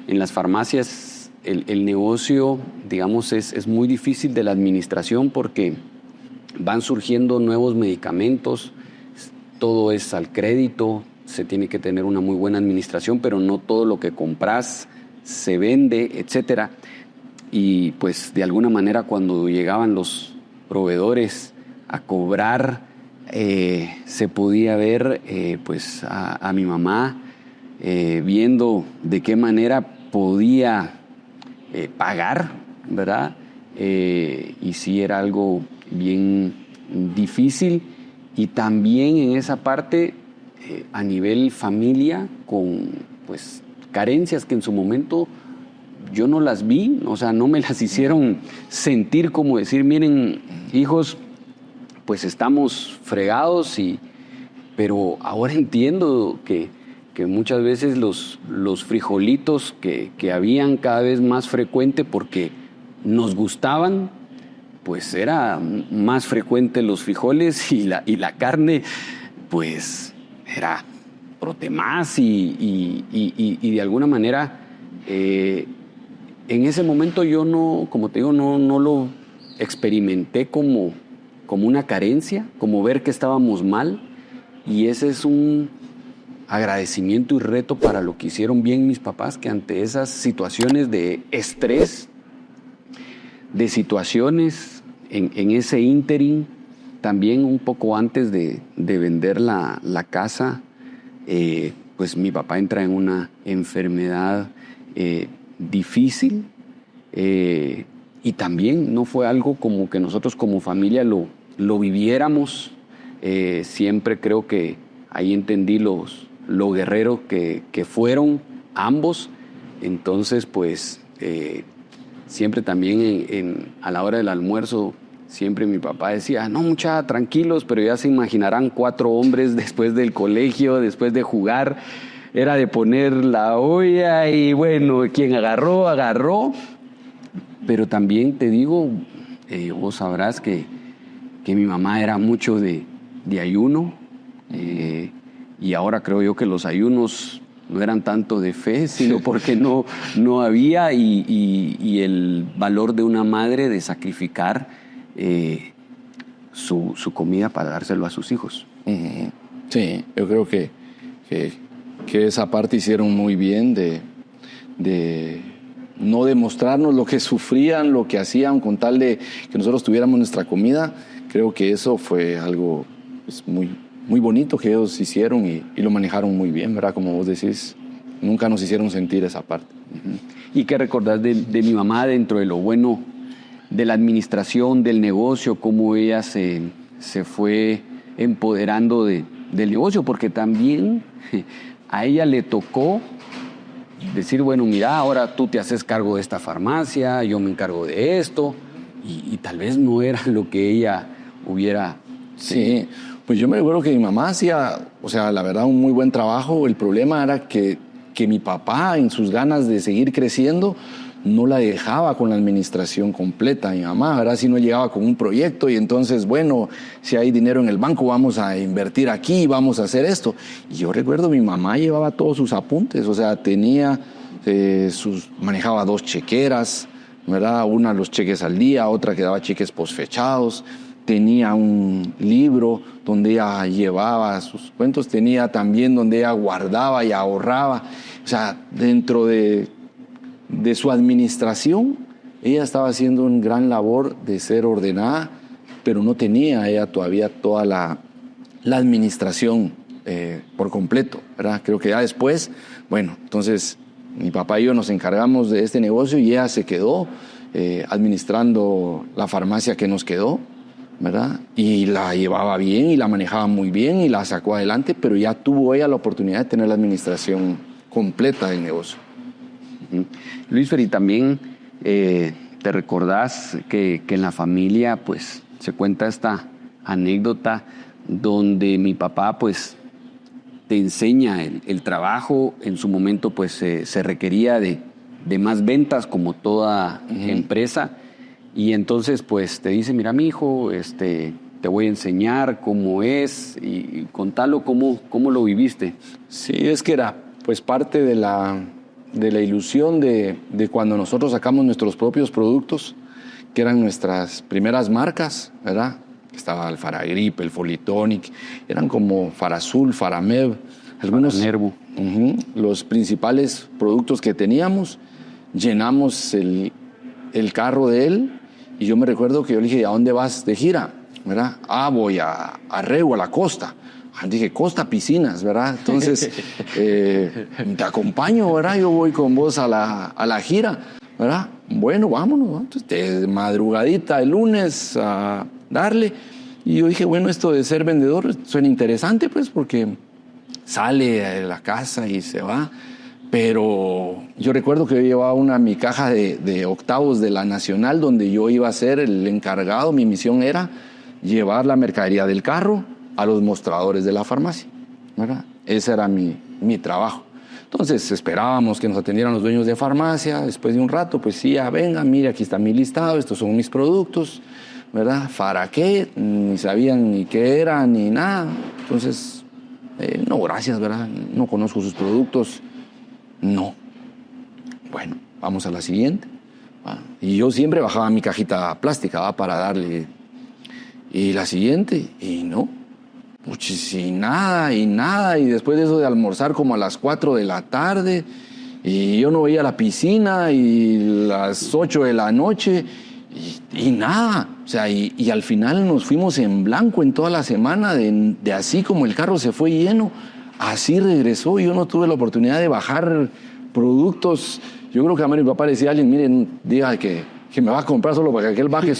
Speaker 1: en las farmacias el negocio, digamos, es muy difícil de la administración porque van surgiendo nuevos medicamentos, todo es al crédito, se tiene que tener una muy buena administración, pero no todo lo que compras se vende, etcétera. Y pues de alguna manera cuando llegaban los proveedores a cobrar, se podía ver pues a mi mamá viendo de qué manera podía pagar, ¿verdad? Y sí era algo bien difícil, y también en esa parte a nivel familia con pues carencias que en su momento yo no las vi, o sea, no me las hicieron sentir como decir, miren, hijos, pues estamos fregados, pero ahora entiendo que muchas veces los frijolitos que habían cada vez más frecuente porque nos gustaban, pues era más frecuente los frijoles y la carne, pues era protemás y de alguna manera en ese momento yo no, como te digo, no lo experimenté como una carencia, como ver que estábamos mal, y ese es un agradecimiento y reto para lo que hicieron bien mis papás, que ante esas situaciones de estrés, de situaciones en ese ínterin, también un poco antes de vender la casa, pues mi papá entra en una enfermedad difícil, y también no fue algo como que nosotros como familia lo viviéramos. Siempre creo que ahí entendí lo guerreros que fueron ambos. Entonces pues siempre también a la hora del almuerzo siempre mi papá decía, no, mucha, tranquilos, pero ya se imaginarán 4 hombres después del colegio, después de jugar, era de poner la olla y bueno, quien agarró. Pero también te digo, vos sabrás que mi mamá era mucho de ayuno, y ahora creo yo que los ayunos no eran tanto de fe, sino porque no había, y el valor de una madre de sacrificar su comida para dárselo a sus hijos.
Speaker 2: Uh-huh. Sí, yo creo que esa parte hicieron muy bien de no demostrarnos lo que sufrían, lo que hacían con tal de que nosotros tuviéramos nuestra comida. Creo que eso fue algo pues, muy, muy bonito que ellos hicieron y lo manejaron muy bien, ¿verdad? Como vos decís, nunca nos hicieron sentir esa parte.
Speaker 1: Uh-huh. ¿Y qué recordás de mi mamá dentro de lo bueno de la administración, del negocio, cómo ella se fue empoderando del negocio? Porque también a ella le tocó decir, bueno, mira, ahora tú te haces cargo de esta farmacia, yo me encargo de esto, y tal vez no era lo que ella hubiera...
Speaker 2: Sí, pues yo me recuerdo que mi mamá hacía, o sea, la verdad, un muy buen trabajo. El problema era que mi papá, en sus ganas de seguir creciendo, no la dejaba con la administración completa. Mi mamá, ¿verdad? Si no llegaba con un proyecto y entonces, bueno, si hay dinero en el banco, vamos a invertir aquí, vamos a hacer esto. Y yo recuerdo, mi mamá llevaba todos sus apuntes, o sea, tenía manejaba 2 chequeras, ¿verdad? Una los cheques al día, otra que daba cheques posfechados. Tenía un libro donde ella llevaba sus cuentos, tenía también donde ella guardaba y ahorraba. O sea, dentro de su administración, ella estaba haciendo un gran labor de ser ordenada, pero no tenía ella todavía toda la administración por completo, ¿verdad? Creo que ya después, bueno, entonces mi papá y yo nos encargamos de este negocio y ella se quedó administrando la farmacia que nos quedó, ¿verdad? Y la llevaba bien y la manejaba muy bien y la sacó adelante, pero ya tuvo ella la oportunidad de tener la administración completa del negocio.
Speaker 1: Luis Fer, y también te recordás que en la familia pues se cuenta esta anécdota donde mi papá pues te enseña el trabajo. En su momento pues se requería de más ventas como toda empresa, y entonces pues te dice, mira mi hijo, te voy a enseñar cómo es, y contalo cómo lo viviste.
Speaker 2: Sí, es que era pues parte de la ilusión de cuando nosotros sacamos nuestros propios productos, que eran nuestras primeras marcas, ¿verdad? Estaba el Faragrip, el Folitonic, eran como Farazul, Faramev, algunos
Speaker 1: Faranervo.
Speaker 2: Los principales productos que teníamos. Llenamos el carro de él y yo me recuerdo que yo le dije, ¿a dónde vas de gira? ¿Verdad? Voy a Rego, a la costa. Dije, Costa Piscinas, ¿verdad? Entonces, te acompaño, ¿verdad? Yo voy con vos a la gira, ¿verdad? Bueno, vámonos, ¿no? Entonces, de madrugadita el lunes a darle. Y yo dije, bueno, esto de ser vendedor suena interesante, pues, porque sale de la casa y se va. Pero yo recuerdo que yo llevaba mi caja de octavos de la Nacional, donde yo iba a ser el encargado. Mi misión era llevar la mercadería del carro a los mostradores de la farmacia, ¿verdad? Ese era mi trabajo. Entonces esperábamos que nos atendieran los dueños de farmacia. Después de un rato, pues sí, ya venga, mire, aquí está mi listado, estos son mis productos, ¿verdad? ¿Para qué? Ni sabían ni qué era, ni nada. Entonces, no, gracias, ¿verdad? No conozco sus productos. No. Bueno, vamos a la siguiente. Y yo siempre bajaba mi cajita plástica para darle. Y la siguiente, y no. Y nada, y después de eso de almorzar como a las 4 de la tarde, y yo no veía la piscina, y las 8 de la noche, y nada. O sea, y al final nos fuimos en blanco en toda la semana, de así como el carro se fue lleno, así regresó. Yo no tuve la oportunidad de bajar productos. Yo creo que a mi papá le decía a alguien, miren, diga que me va a comprar solo para que él baje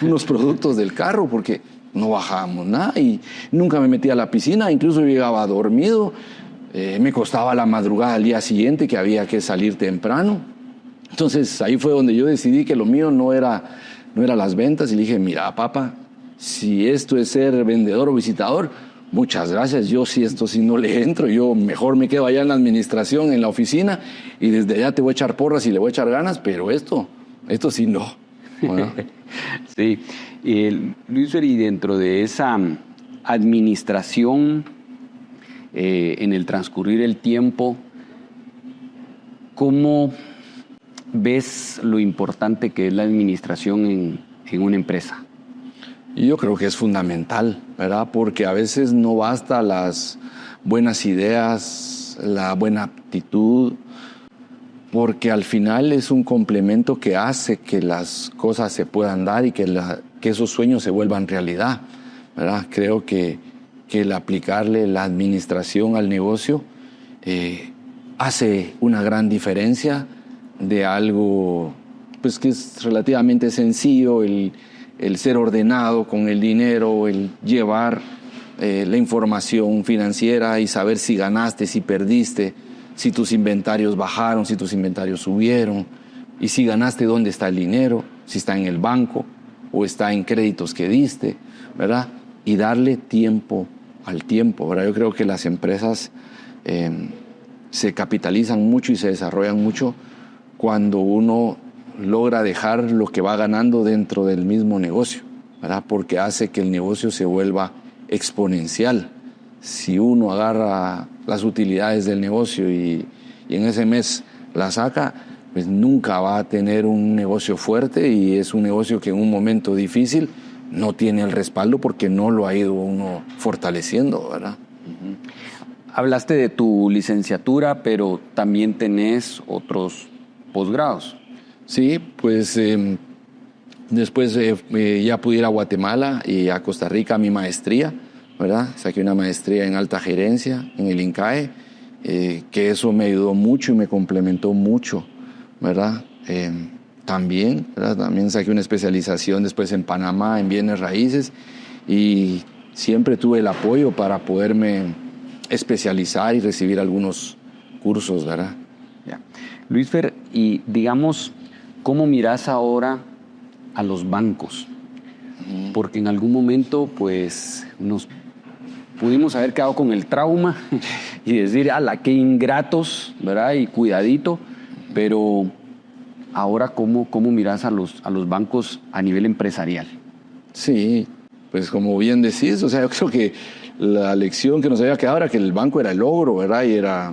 Speaker 2: unos productos del carro, porque no bajábamos nada y nunca me metía a la piscina, incluso llegaba dormido, me costaba la madrugada al día siguiente que había que salir temprano. Entonces ahí fue donde yo decidí que lo mío no era las ventas, y le dije, mira papá, si esto es ser vendedor o visitador, muchas gracias, yo sí, esto sí no le entro, yo mejor me quedo allá en la administración, en la oficina, y desde allá te voy a echar porras y le voy a echar ganas, pero esto sí no. Bueno.
Speaker 1: Sí, Luis Fer, y dentro de esa administración, en el transcurrir el tiempo, ¿cómo ves lo importante que es la administración en una empresa?
Speaker 2: Y yo creo que es fundamental, ¿verdad? Porque a veces no basta las buenas ideas, la buena aptitud, porque al final es un complemento que hace que las cosas se puedan dar y que esos sueños se vuelvan realidad, ¿verdad? Creo que el aplicarle la administración al negocio hace una gran diferencia de algo pues, que es relativamente sencillo, el ser ordenado con el dinero, el llevar la información financiera y saber si ganaste, si perdiste, si tus inventarios bajaron, si tus inventarios subieron, y si ganaste, dónde está el dinero, si está en el banco o está en créditos que diste, ¿verdad? Y darle tiempo al tiempo, ¿verdad? Yo creo que las empresas se capitalizan mucho y se desarrollan mucho cuando uno logra dejar lo que va ganando dentro del mismo negocio, ¿verdad? Porque hace que el negocio se vuelva exponencial. Si uno agarra las utilidades del negocio y en ese mes la saca, pues nunca va a tener un negocio fuerte, y es un negocio que en un momento difícil no tiene el respaldo porque no lo ha ido uno fortaleciendo, ¿verdad?
Speaker 1: Hablaste de tu licenciatura, pero también tenés otros posgrados.
Speaker 2: Sí, pues después ya pude ir a Guatemala y a Costa Rica a mi maestría, ¿verdad? Saqué una maestría en alta gerencia en el INCAE, que eso me ayudó mucho y me complementó mucho, ¿verdad? También saqué una especialización después en Panamá en bienes raíces, y siempre tuve el apoyo para poderme especializar y recibir algunos cursos, ¿verdad?
Speaker 1: Ya. Luisfer, y digamos, ¿cómo mirás ahora a los bancos? Porque en algún momento, pues, nos pudimos haber quedado con el trauma y decir, ¡ala, qué ingratos!, ¿verdad? Y cuidadito, pero ahora, ¿cómo mirás a los bancos a nivel empresarial?
Speaker 2: Sí, pues como bien decís, o sea, yo creo que la lección que nos había quedado era que el banco era el logro, ¿verdad?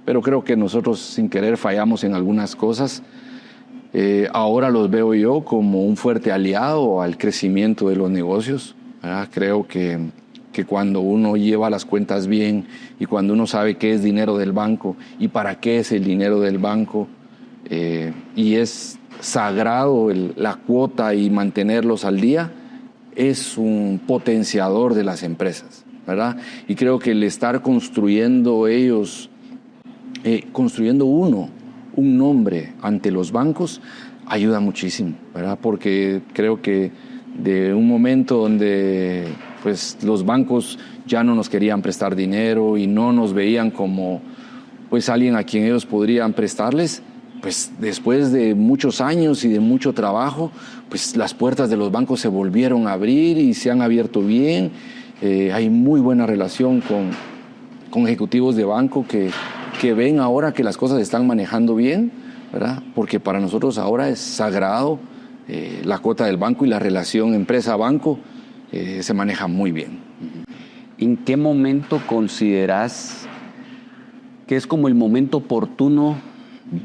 Speaker 2: Pero creo que nosotros sin querer fallamos en algunas cosas. Ahora los veo yo como un fuerte aliado al crecimiento de los negocios, ¿verdad? Creo que cuando uno lleva las cuentas bien y cuando uno sabe qué es dinero del banco y para qué es el dinero del banco, y es sagrado la cuota y mantenerlos al día, es un potenciador de las empresas, ¿verdad? Y creo que el estar construyendo ellos, construyendo un nombre ante los bancos, ayuda muchísimo, ¿verdad? Porque creo que de un momento donde pues, los bancos ya no nos querían prestar dinero y no nos veían como pues, alguien a quien ellos podrían prestarles, pues después de muchos años y de mucho trabajo, pues las puertas de los bancos se volvieron a abrir y se han abierto bien. Hay muy buena relación con ejecutivos de banco que ven ahora que las cosas se están manejando bien, ¿verdad? Porque para nosotros ahora es sagrado la cuota del banco, y la relación empresa-banco se maneja muy bien.
Speaker 1: ¿En qué momento considerás que es como el momento oportuno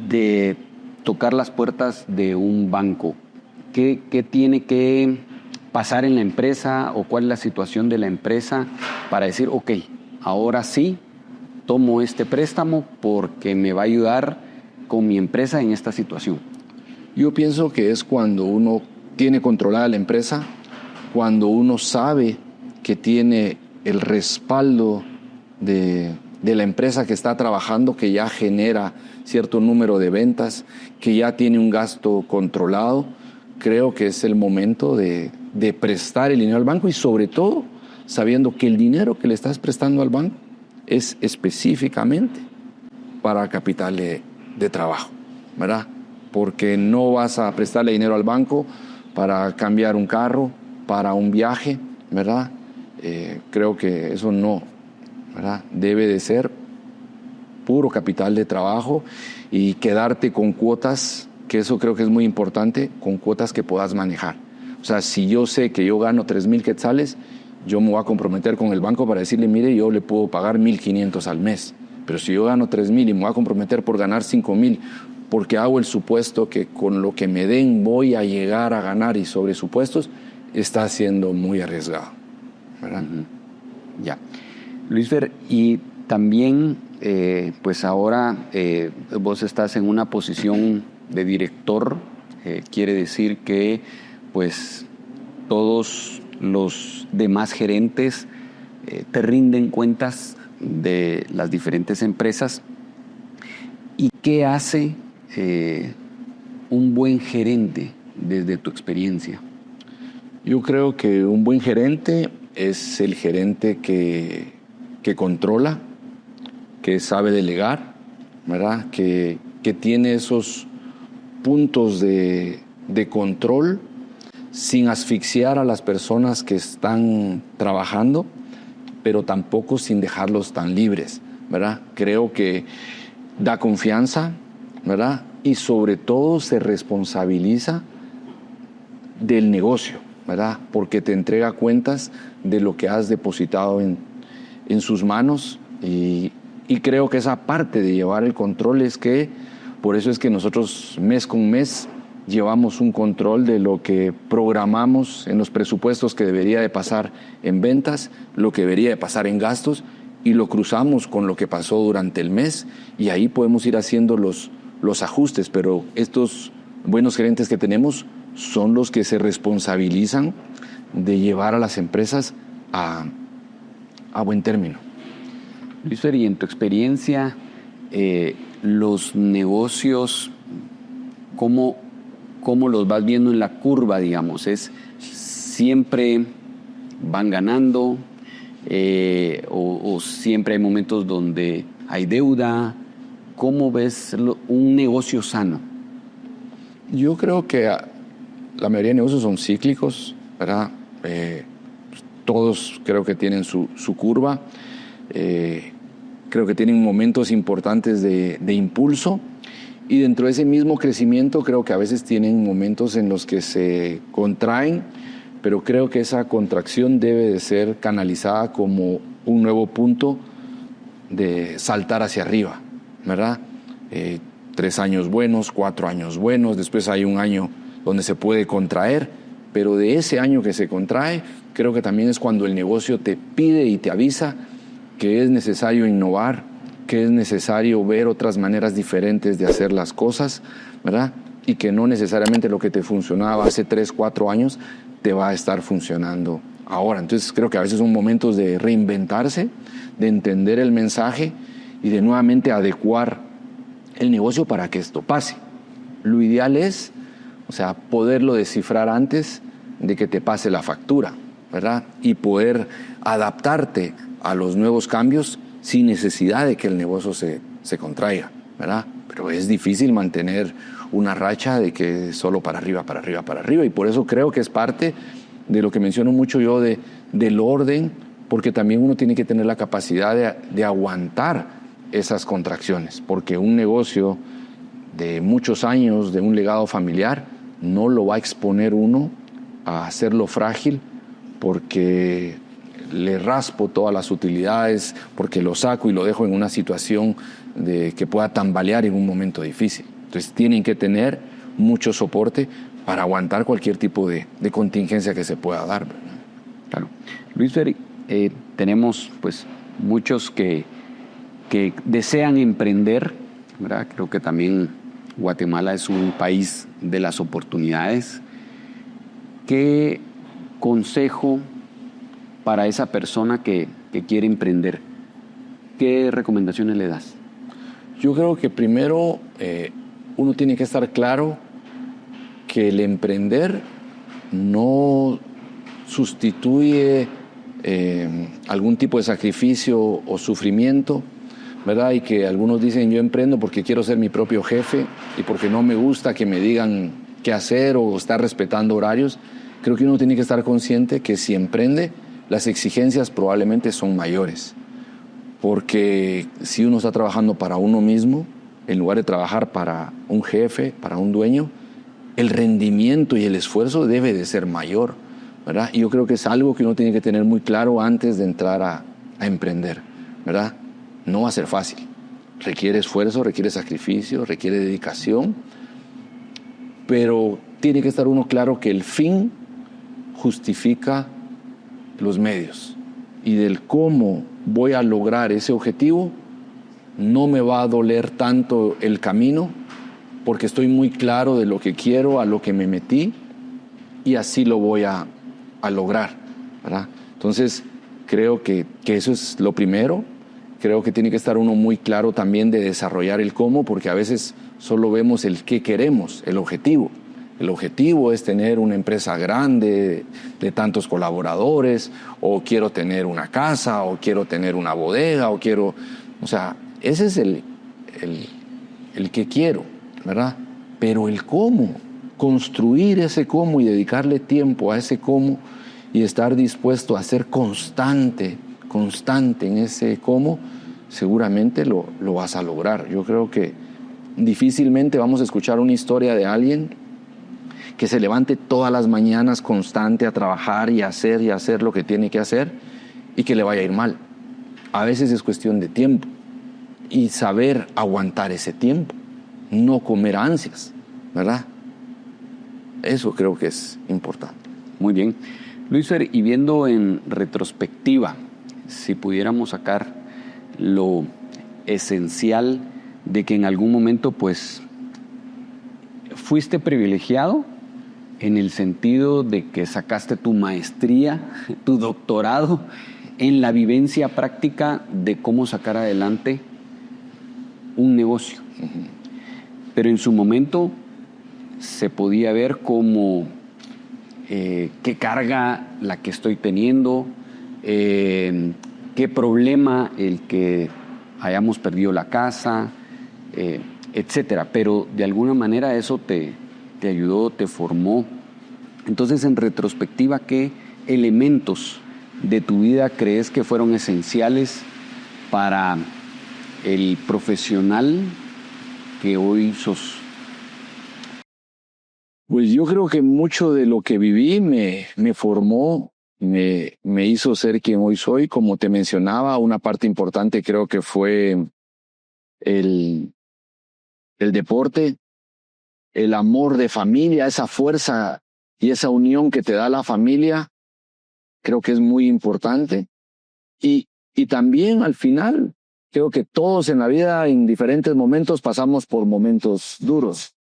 Speaker 1: de tocar las puertas de un banco? ¿Qué tiene que pasar en la empresa, o cuál es la situación de la empresa para decir, ok, ahora sí tomo este préstamo porque me va a ayudar con mi empresa en esta situación?
Speaker 2: Yo pienso que es cuando uno tiene controlada la empresa, cuando uno sabe que tiene el respaldo de la empresa que está trabajando, que ya genera cierto número de ventas, que ya tiene un gasto controlado. Creo que es el momento de prestar el dinero al banco, y sobre todo sabiendo que el dinero que le estás prestando al banco es específicamente para capital de trabajo, ¿verdad? Porque no vas a prestarle dinero al banco para cambiar un carro, para un viaje, ¿verdad? Creo que eso no, ¿verdad? Debe de ser puro capital de trabajo, y quedarte con cuotas, que eso creo que es muy importante, con cuotas que puedas manejar. O sea, si yo sé que yo gano 3,000 quetzales, yo me voy a comprometer con el banco para decirle, mire, yo le puedo pagar 1,500 al mes. Pero si yo gano 3,000 y me voy a comprometer por ganar 5,000, porque hago el supuesto que con lo que me den voy a llegar a ganar y sobre supuestos, está siendo muy arriesgado, ¿verdad?
Speaker 1: Ya. Luisfer, y también, pues ahora vos estás en una posición de director, quiere decir que pues todos los demás gerentes te rinden cuentas de las diferentes empresas. ¿Y qué hace un buen gerente desde tu experiencia?
Speaker 2: Yo creo que un buen gerente es el gerente que controla, que sabe delegar, ¿verdad? Que tiene esos puntos de control sin asfixiar a las personas que están trabajando, pero tampoco sin dejarlos tan libres, ¿verdad? Creo que da confianza, ¿verdad? Y sobre todo se responsabiliza del negocio, ¿verdad? Porque te entrega cuentas de lo que has depositado en sus manos y creo que esa parte de llevar el control es que, por eso es que nosotros mes con mes llevamos un control de lo que programamos en los presupuestos que debería de pasar en ventas, lo que debería de pasar en gastos y lo cruzamos con lo que pasó durante el mes y ahí podemos ir haciendo los ajustes, pero estos buenos gerentes que tenemos son los que se responsabilizan de llevar a las empresas a buen término.
Speaker 1: Luisfer, y en tu experiencia, los negocios, ¿cómo los vas viendo en la curva, digamos? ¿Es siempre van ganando o siempre hay momentos donde hay deuda? ¿Cómo ves un negocio sano?
Speaker 2: Yo creo que la mayoría de negocios son cíclicos, ¿verdad? Todos creo que tienen su curva. Creo que tienen momentos importantes de impulso y dentro de ese mismo crecimiento creo que a veces tienen momentos en los que se contraen, pero creo que esa contracción debe de ser canalizada como un nuevo punto de saltar hacia arriba, ¿verdad? 3 años buenos, 4 años buenos, después hay un año donde se puede contraer, pero de ese año que se contrae, creo que también es cuando el negocio te pide y te avisa que es necesario innovar, que es necesario ver otras maneras diferentes de hacer las cosas, ¿verdad? Y que no necesariamente lo que te funcionaba hace 3, 4 años te va a estar funcionando ahora. Entonces creo que a veces son momentos de reinventarse, de entender el mensaje y de nuevamente adecuar el negocio para que esto pase. Lo ideal es, poderlo descifrar antes de que te pase la factura, ¿verdad? Y poder adaptarte a los nuevos cambios sin necesidad de que el negocio se contraiga, ¿verdad? Pero es difícil mantener una racha de que solo para arriba, para arriba, para arriba. Y por eso creo que es parte de lo que menciono mucho yo del orden, porque también uno tiene que tener la capacidad de aguantar esas contracciones, porque un negocio de muchos años, de un legado familiar, no lo va a exponer uno a hacerlo frágil porque le raspo todas las utilidades, porque lo saco y lo dejo en una situación de que pueda tambalear en un momento difícil. Entonces tienen que tener mucho soporte para aguantar cualquier tipo de contingencia que se pueda dar, ¿verdad?
Speaker 1: Claro. Luisfer, tenemos pues muchos que desean emprender, ¿verdad? Creo que también Guatemala es un país de las oportunidades. ¿Qué consejo para esa persona que quiere emprender? ¿Qué recomendaciones le das?
Speaker 2: Yo creo que primero uno tiene que estar claro que el emprender no sustituye algún tipo de sacrificio o sufrimiento, ¿verdad? Y que algunos dicen yo emprendo porque quiero ser mi propio jefe y porque no me gusta que me digan qué hacer o estar respetando horarios. Creo que uno tiene que estar consciente que si emprende, las exigencias probablemente son mayores. Porque si uno está trabajando para uno mismo, en lugar de trabajar para un jefe, para un dueño, el rendimiento y el esfuerzo debe de ser mayor, ¿verdad? Y yo creo que es algo que uno tiene que tener muy claro antes de entrar a emprender, ¿verdad? No va a ser fácil. Requiere esfuerzo, requiere sacrificio, requiere dedicación, pero tiene que estar uno claro que el fin justifica los medios. Y del cómo voy a lograr ese objetivo, no me va a doler tanto el camino, porque estoy muy claro de lo que quiero, a lo que me metí, y así lo voy a lograr, ¿verdad? Entonces, creo que eso es lo primero. Creo que tiene que estar uno muy claro también de desarrollar el cómo, porque a veces solo vemos el qué queremos, el objetivo. El objetivo es tener una empresa grande, de tantos colaboradores, o quiero tener una casa, o quiero tener una bodega, o sea, ese es el que quiero, ¿verdad? Pero el cómo, construir ese cómo y dedicarle tiempo a ese cómo y estar dispuesto a ser constante en ese cómo, seguramente lo vas a lograr. Yo creo que difícilmente vamos a escuchar una historia de alguien que se levante todas las mañanas constante a trabajar y hacer lo que tiene que hacer y que le vaya a ir mal. A veces es cuestión de tiempo y saber aguantar ese tiempo, no comer ansias, ¿verdad? Eso creo que es importante.
Speaker 1: Muy bien. Luisfer, y viendo en retrospectiva, si pudiéramos sacar lo esencial de que en algún momento pues fuiste privilegiado en el sentido de que sacaste tu maestría, tu doctorado en la vivencia práctica de cómo sacar adelante un negocio. Pero en su momento se podía ver como qué carga la que estoy teniendo, qué problema el que hayamos perdido la casa, etcétera. Pero de alguna manera eso te ayudó, te formó. Entonces, en retrospectiva, ¿qué elementos de tu vida crees que fueron esenciales para el profesional que hoy sos?
Speaker 2: Pues yo creo que mucho de lo que viví me formó, me hizo ser quien hoy soy. Como te mencionaba, una parte importante creo que fue el deporte, el amor de familia, esa fuerza y esa unión que te da la familia, creo que es muy importante. Y también al final, creo que todos en la vida, en diferentes momentos, pasamos por momentos duros.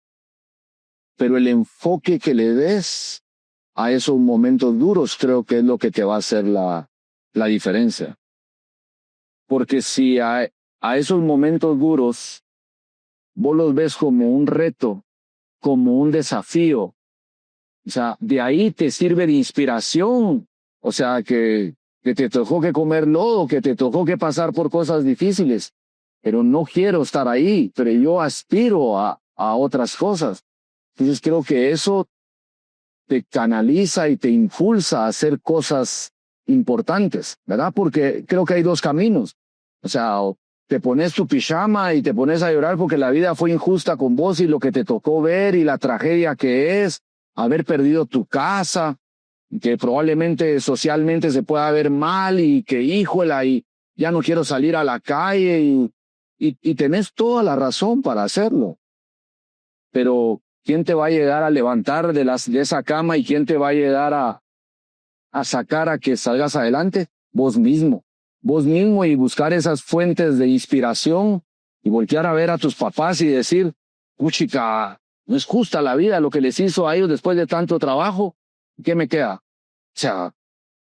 Speaker 2: Pero el enfoque que le des a esos momentos duros creo que es lo que te va a hacer la diferencia. Porque si a esos momentos duros vos los ves como un reto, como un desafío, o sea, de ahí te sirve de inspiración. O sea, que te tocó que comer lodo, que te tocó que pasar por cosas difíciles, pero no quiero estar ahí, pero yo aspiro a otras cosas. Entonces creo que eso te canaliza y te impulsa a hacer cosas importantes, ¿verdad? Porque creo que hay dos caminos. O sea, o te pones tu pijama y te pones a llorar porque la vida fue injusta con vos y lo que te tocó ver y la tragedia que es haber perdido tu casa, que probablemente socialmente se pueda ver mal y que híjola y ya no quiero salir a la calle y tenés toda la razón para hacerlo. Pero ¿quién te va a llegar a levantar de esa cama y quién te va a llegar a sacar a que salgas adelante? Vos mismo y buscar esas fuentes de inspiración y voltear a ver a tus papás y decir, puchica, no es justa la vida lo que les hizo a ellos después de tanto trabajo. ¿Qué me queda? O sea,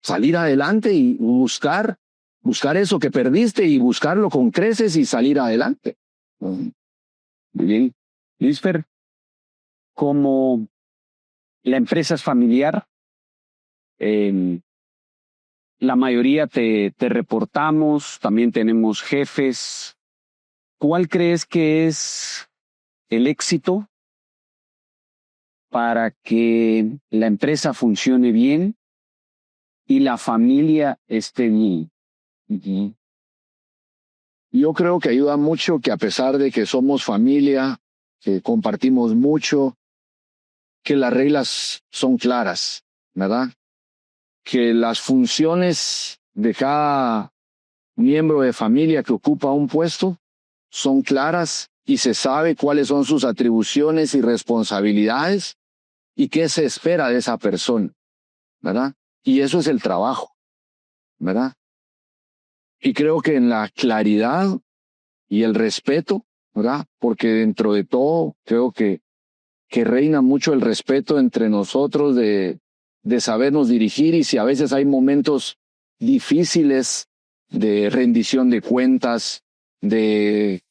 Speaker 2: salir adelante y buscar eso que perdiste y buscarlo con creces y salir adelante.
Speaker 1: Muy bien. Luisfer, como la empresa es familiar, la mayoría te reportamos, también tenemos jefes. ¿Cuál crees que es el éxito para que la empresa funcione bien y la familia esté bien?
Speaker 2: Yo creo que ayuda mucho que a pesar de que somos familia, que compartimos mucho, que las reglas son claras, ¿verdad? Que las funciones de cada miembro de familia que ocupa un puesto son claras y se sabe cuáles son sus atribuciones y responsabilidades y qué se espera de esa persona, ¿verdad? Y eso es el trabajo, ¿verdad? Y creo que en la claridad y el respeto, ¿verdad? Porque dentro de todo creo que reina mucho el respeto entre nosotros de sabernos dirigir, y si a veces hay momentos difíciles de rendición de cuentas, de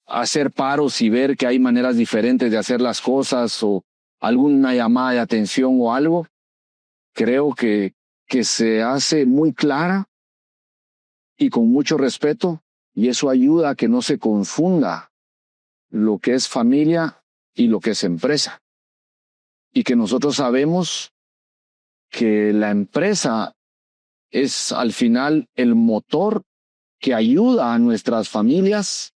Speaker 2: hacer paros y ver que hay maneras diferentes de hacer las cosas o alguna llamada de atención o algo, creo que se hace muy clara y con mucho respeto, y eso ayuda a que no se confunda lo que es familia y lo que es empresa. Y que nosotros sabemos que la empresa es al final el motor que ayuda a nuestras familias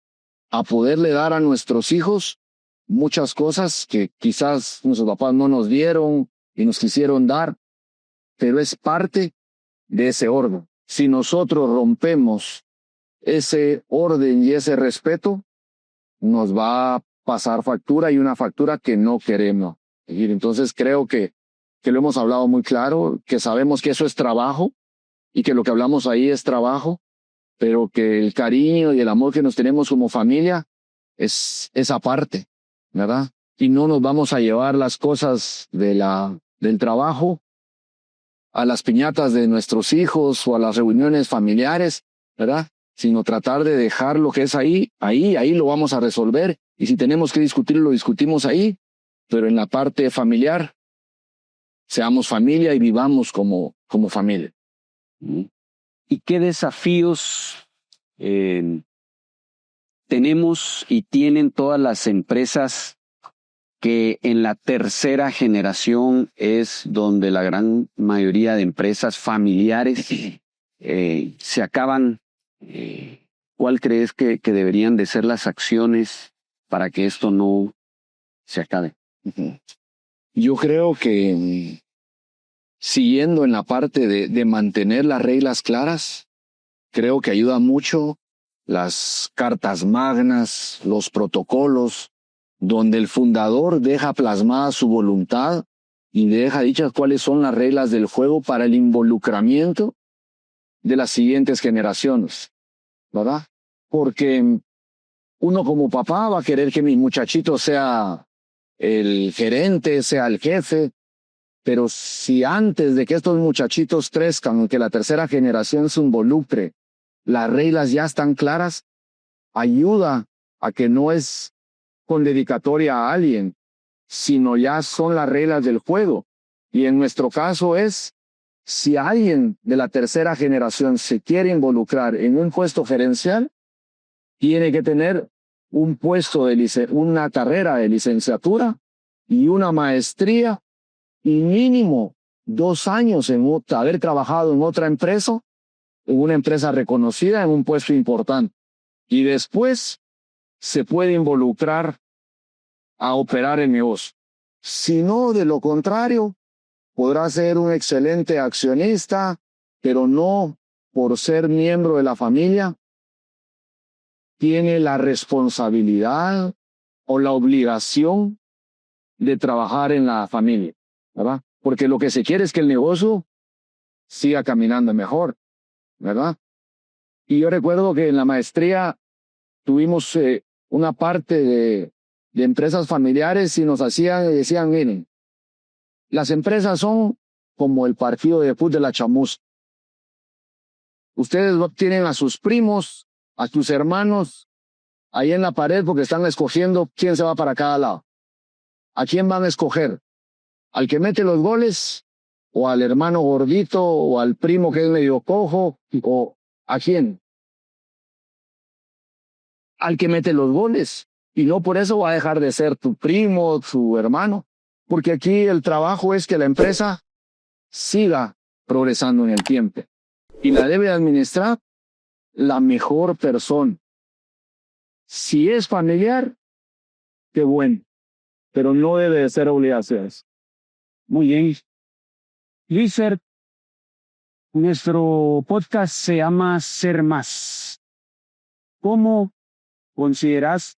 Speaker 2: a poderle dar a nuestros hijos muchas cosas que quizás nuestros papás no nos dieron y nos quisieron dar, pero es parte de ese orden. Si nosotros rompemos ese orden y ese respeto, nos va a pasar factura, y una factura que no queremos. Entonces creo que lo hemos hablado muy claro, que sabemos que eso es trabajo y que lo que hablamos ahí es trabajo, pero que el cariño y el amor que nos tenemos como familia es esa parte, ¿verdad? Y no nos vamos a llevar las cosas del trabajo a las piñatas de nuestros hijos o a las reuniones familiares, ¿verdad? Sino tratar de dejar lo que es ahí lo vamos a resolver. Y si tenemos que discutir, lo discutimos ahí, pero en la parte familiar, seamos familia y vivamos como familia.
Speaker 1: ¿Y qué desafíos tenemos y tienen todas las empresas que en la tercera generación es donde la gran mayoría de empresas familiares se acaban? ¿Cuál crees que deberían de ser las acciones para que esto no se acabe?
Speaker 2: Yo creo que siguiendo en la parte de mantener las reglas claras, creo que ayuda mucho las cartas magnas, los protocolos, donde el fundador deja plasmada su voluntad y deja dichas cuáles son las reglas del juego para el involucramiento de las siguientes generaciones, ¿verdad? Porque uno como papá va a querer que mi muchachito sea el gerente, sea el jefe, pero si antes de que estos muchachitos crezcan, que la tercera generación se involucre, las reglas ya están claras, ayuda a que no es con dedicatoria a alguien, sino ya son las reglas del juego. Y en nuestro caso es, si alguien de la tercera generación se quiere involucrar en un puesto gerencial, tiene que tener un puesto una carrera de licenciatura y una maestría y mínimo 2 años en haber trabajado en otra empresa, en una empresa reconocida, en un puesto importante. Y después se puede involucrar a operar el negocio. Si no, de lo contrario, podrá ser un excelente accionista, pero no por ser miembro de la familia, tiene la responsabilidad o la obligación de trabajar en la familia, ¿verdad? Porque lo que se quiere es que el negocio siga caminando mejor, ¿verdad? Y yo recuerdo que en la maestría tuvimos una parte de empresas familiares y nos decían, miren, las empresas son como el partido de fútbol de la chamuza. Ustedes tienen a sus primos, a tus hermanos ahí en la pared porque están escogiendo quién se va para cada lado. ¿A quién van a escoger? ¿Al que mete los goles? ¿O al hermano gordito? ¿O al primo que es medio cojo? ¿O a quién? Al que mete los goles. Y no por eso va a dejar de ser tu primo, tu hermano. Porque aquí el trabajo es que la empresa siga progresando en el tiempo. Y la debe administrar la mejor persona. Si es familiar, qué bueno. Pero no debe de ser obligaciones.
Speaker 3: Muy bien. Luisfer, nuestro podcast se llama Ser Más. ¿Cómo consideras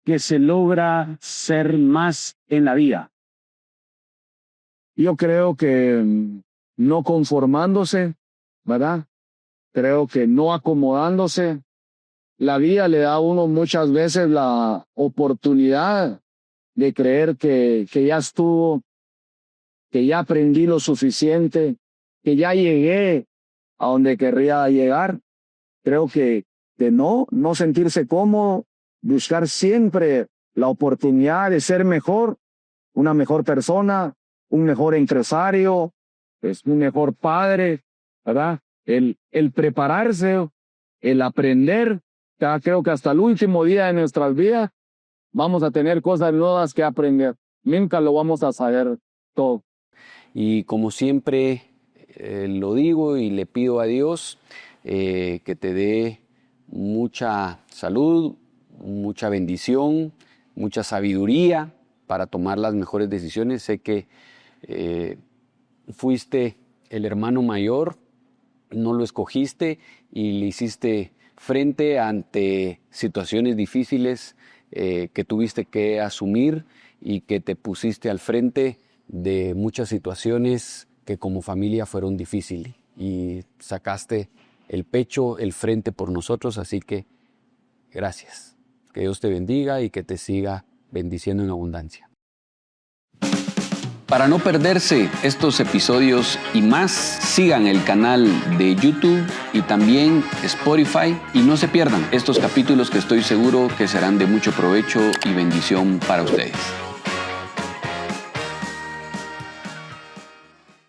Speaker 3: que se logra ser más en la vida?
Speaker 2: Yo creo que no conformándose, ¿verdad? Creo que no acomodándose. La vida le da a uno muchas veces la oportunidad de creer que ya estuvo, que ya aprendí lo suficiente, que ya llegué a donde querría llegar. Creo que no sentirse cómodo, buscar siempre la oportunidad de ser mejor, una mejor persona, un mejor empresario, un mejor padre, ¿verdad? El prepararse, el aprender. Ya creo que hasta el último día de nuestras vidas vamos a tener cosas nuevas que aprender. Nunca lo vamos a saber todo.
Speaker 1: Y como siempre lo digo y le pido a Dios que te dé mucha salud, mucha bendición, mucha sabiduría para tomar las mejores decisiones. Sé que fuiste el hermano mayor, no lo escogiste y le hiciste frente ante situaciones difíciles que tuviste que asumir y que te pusiste al frente de muchas situaciones que como familia fueron difíciles y sacaste el pecho, el frente por nosotros, así que gracias. Que Dios te bendiga y que te siga bendiciendo en abundancia. Para no perderse estos episodios y más, sigan el canal de YouTube y también Spotify y no se pierdan estos capítulos que estoy seguro que serán de mucho provecho y bendición para ustedes.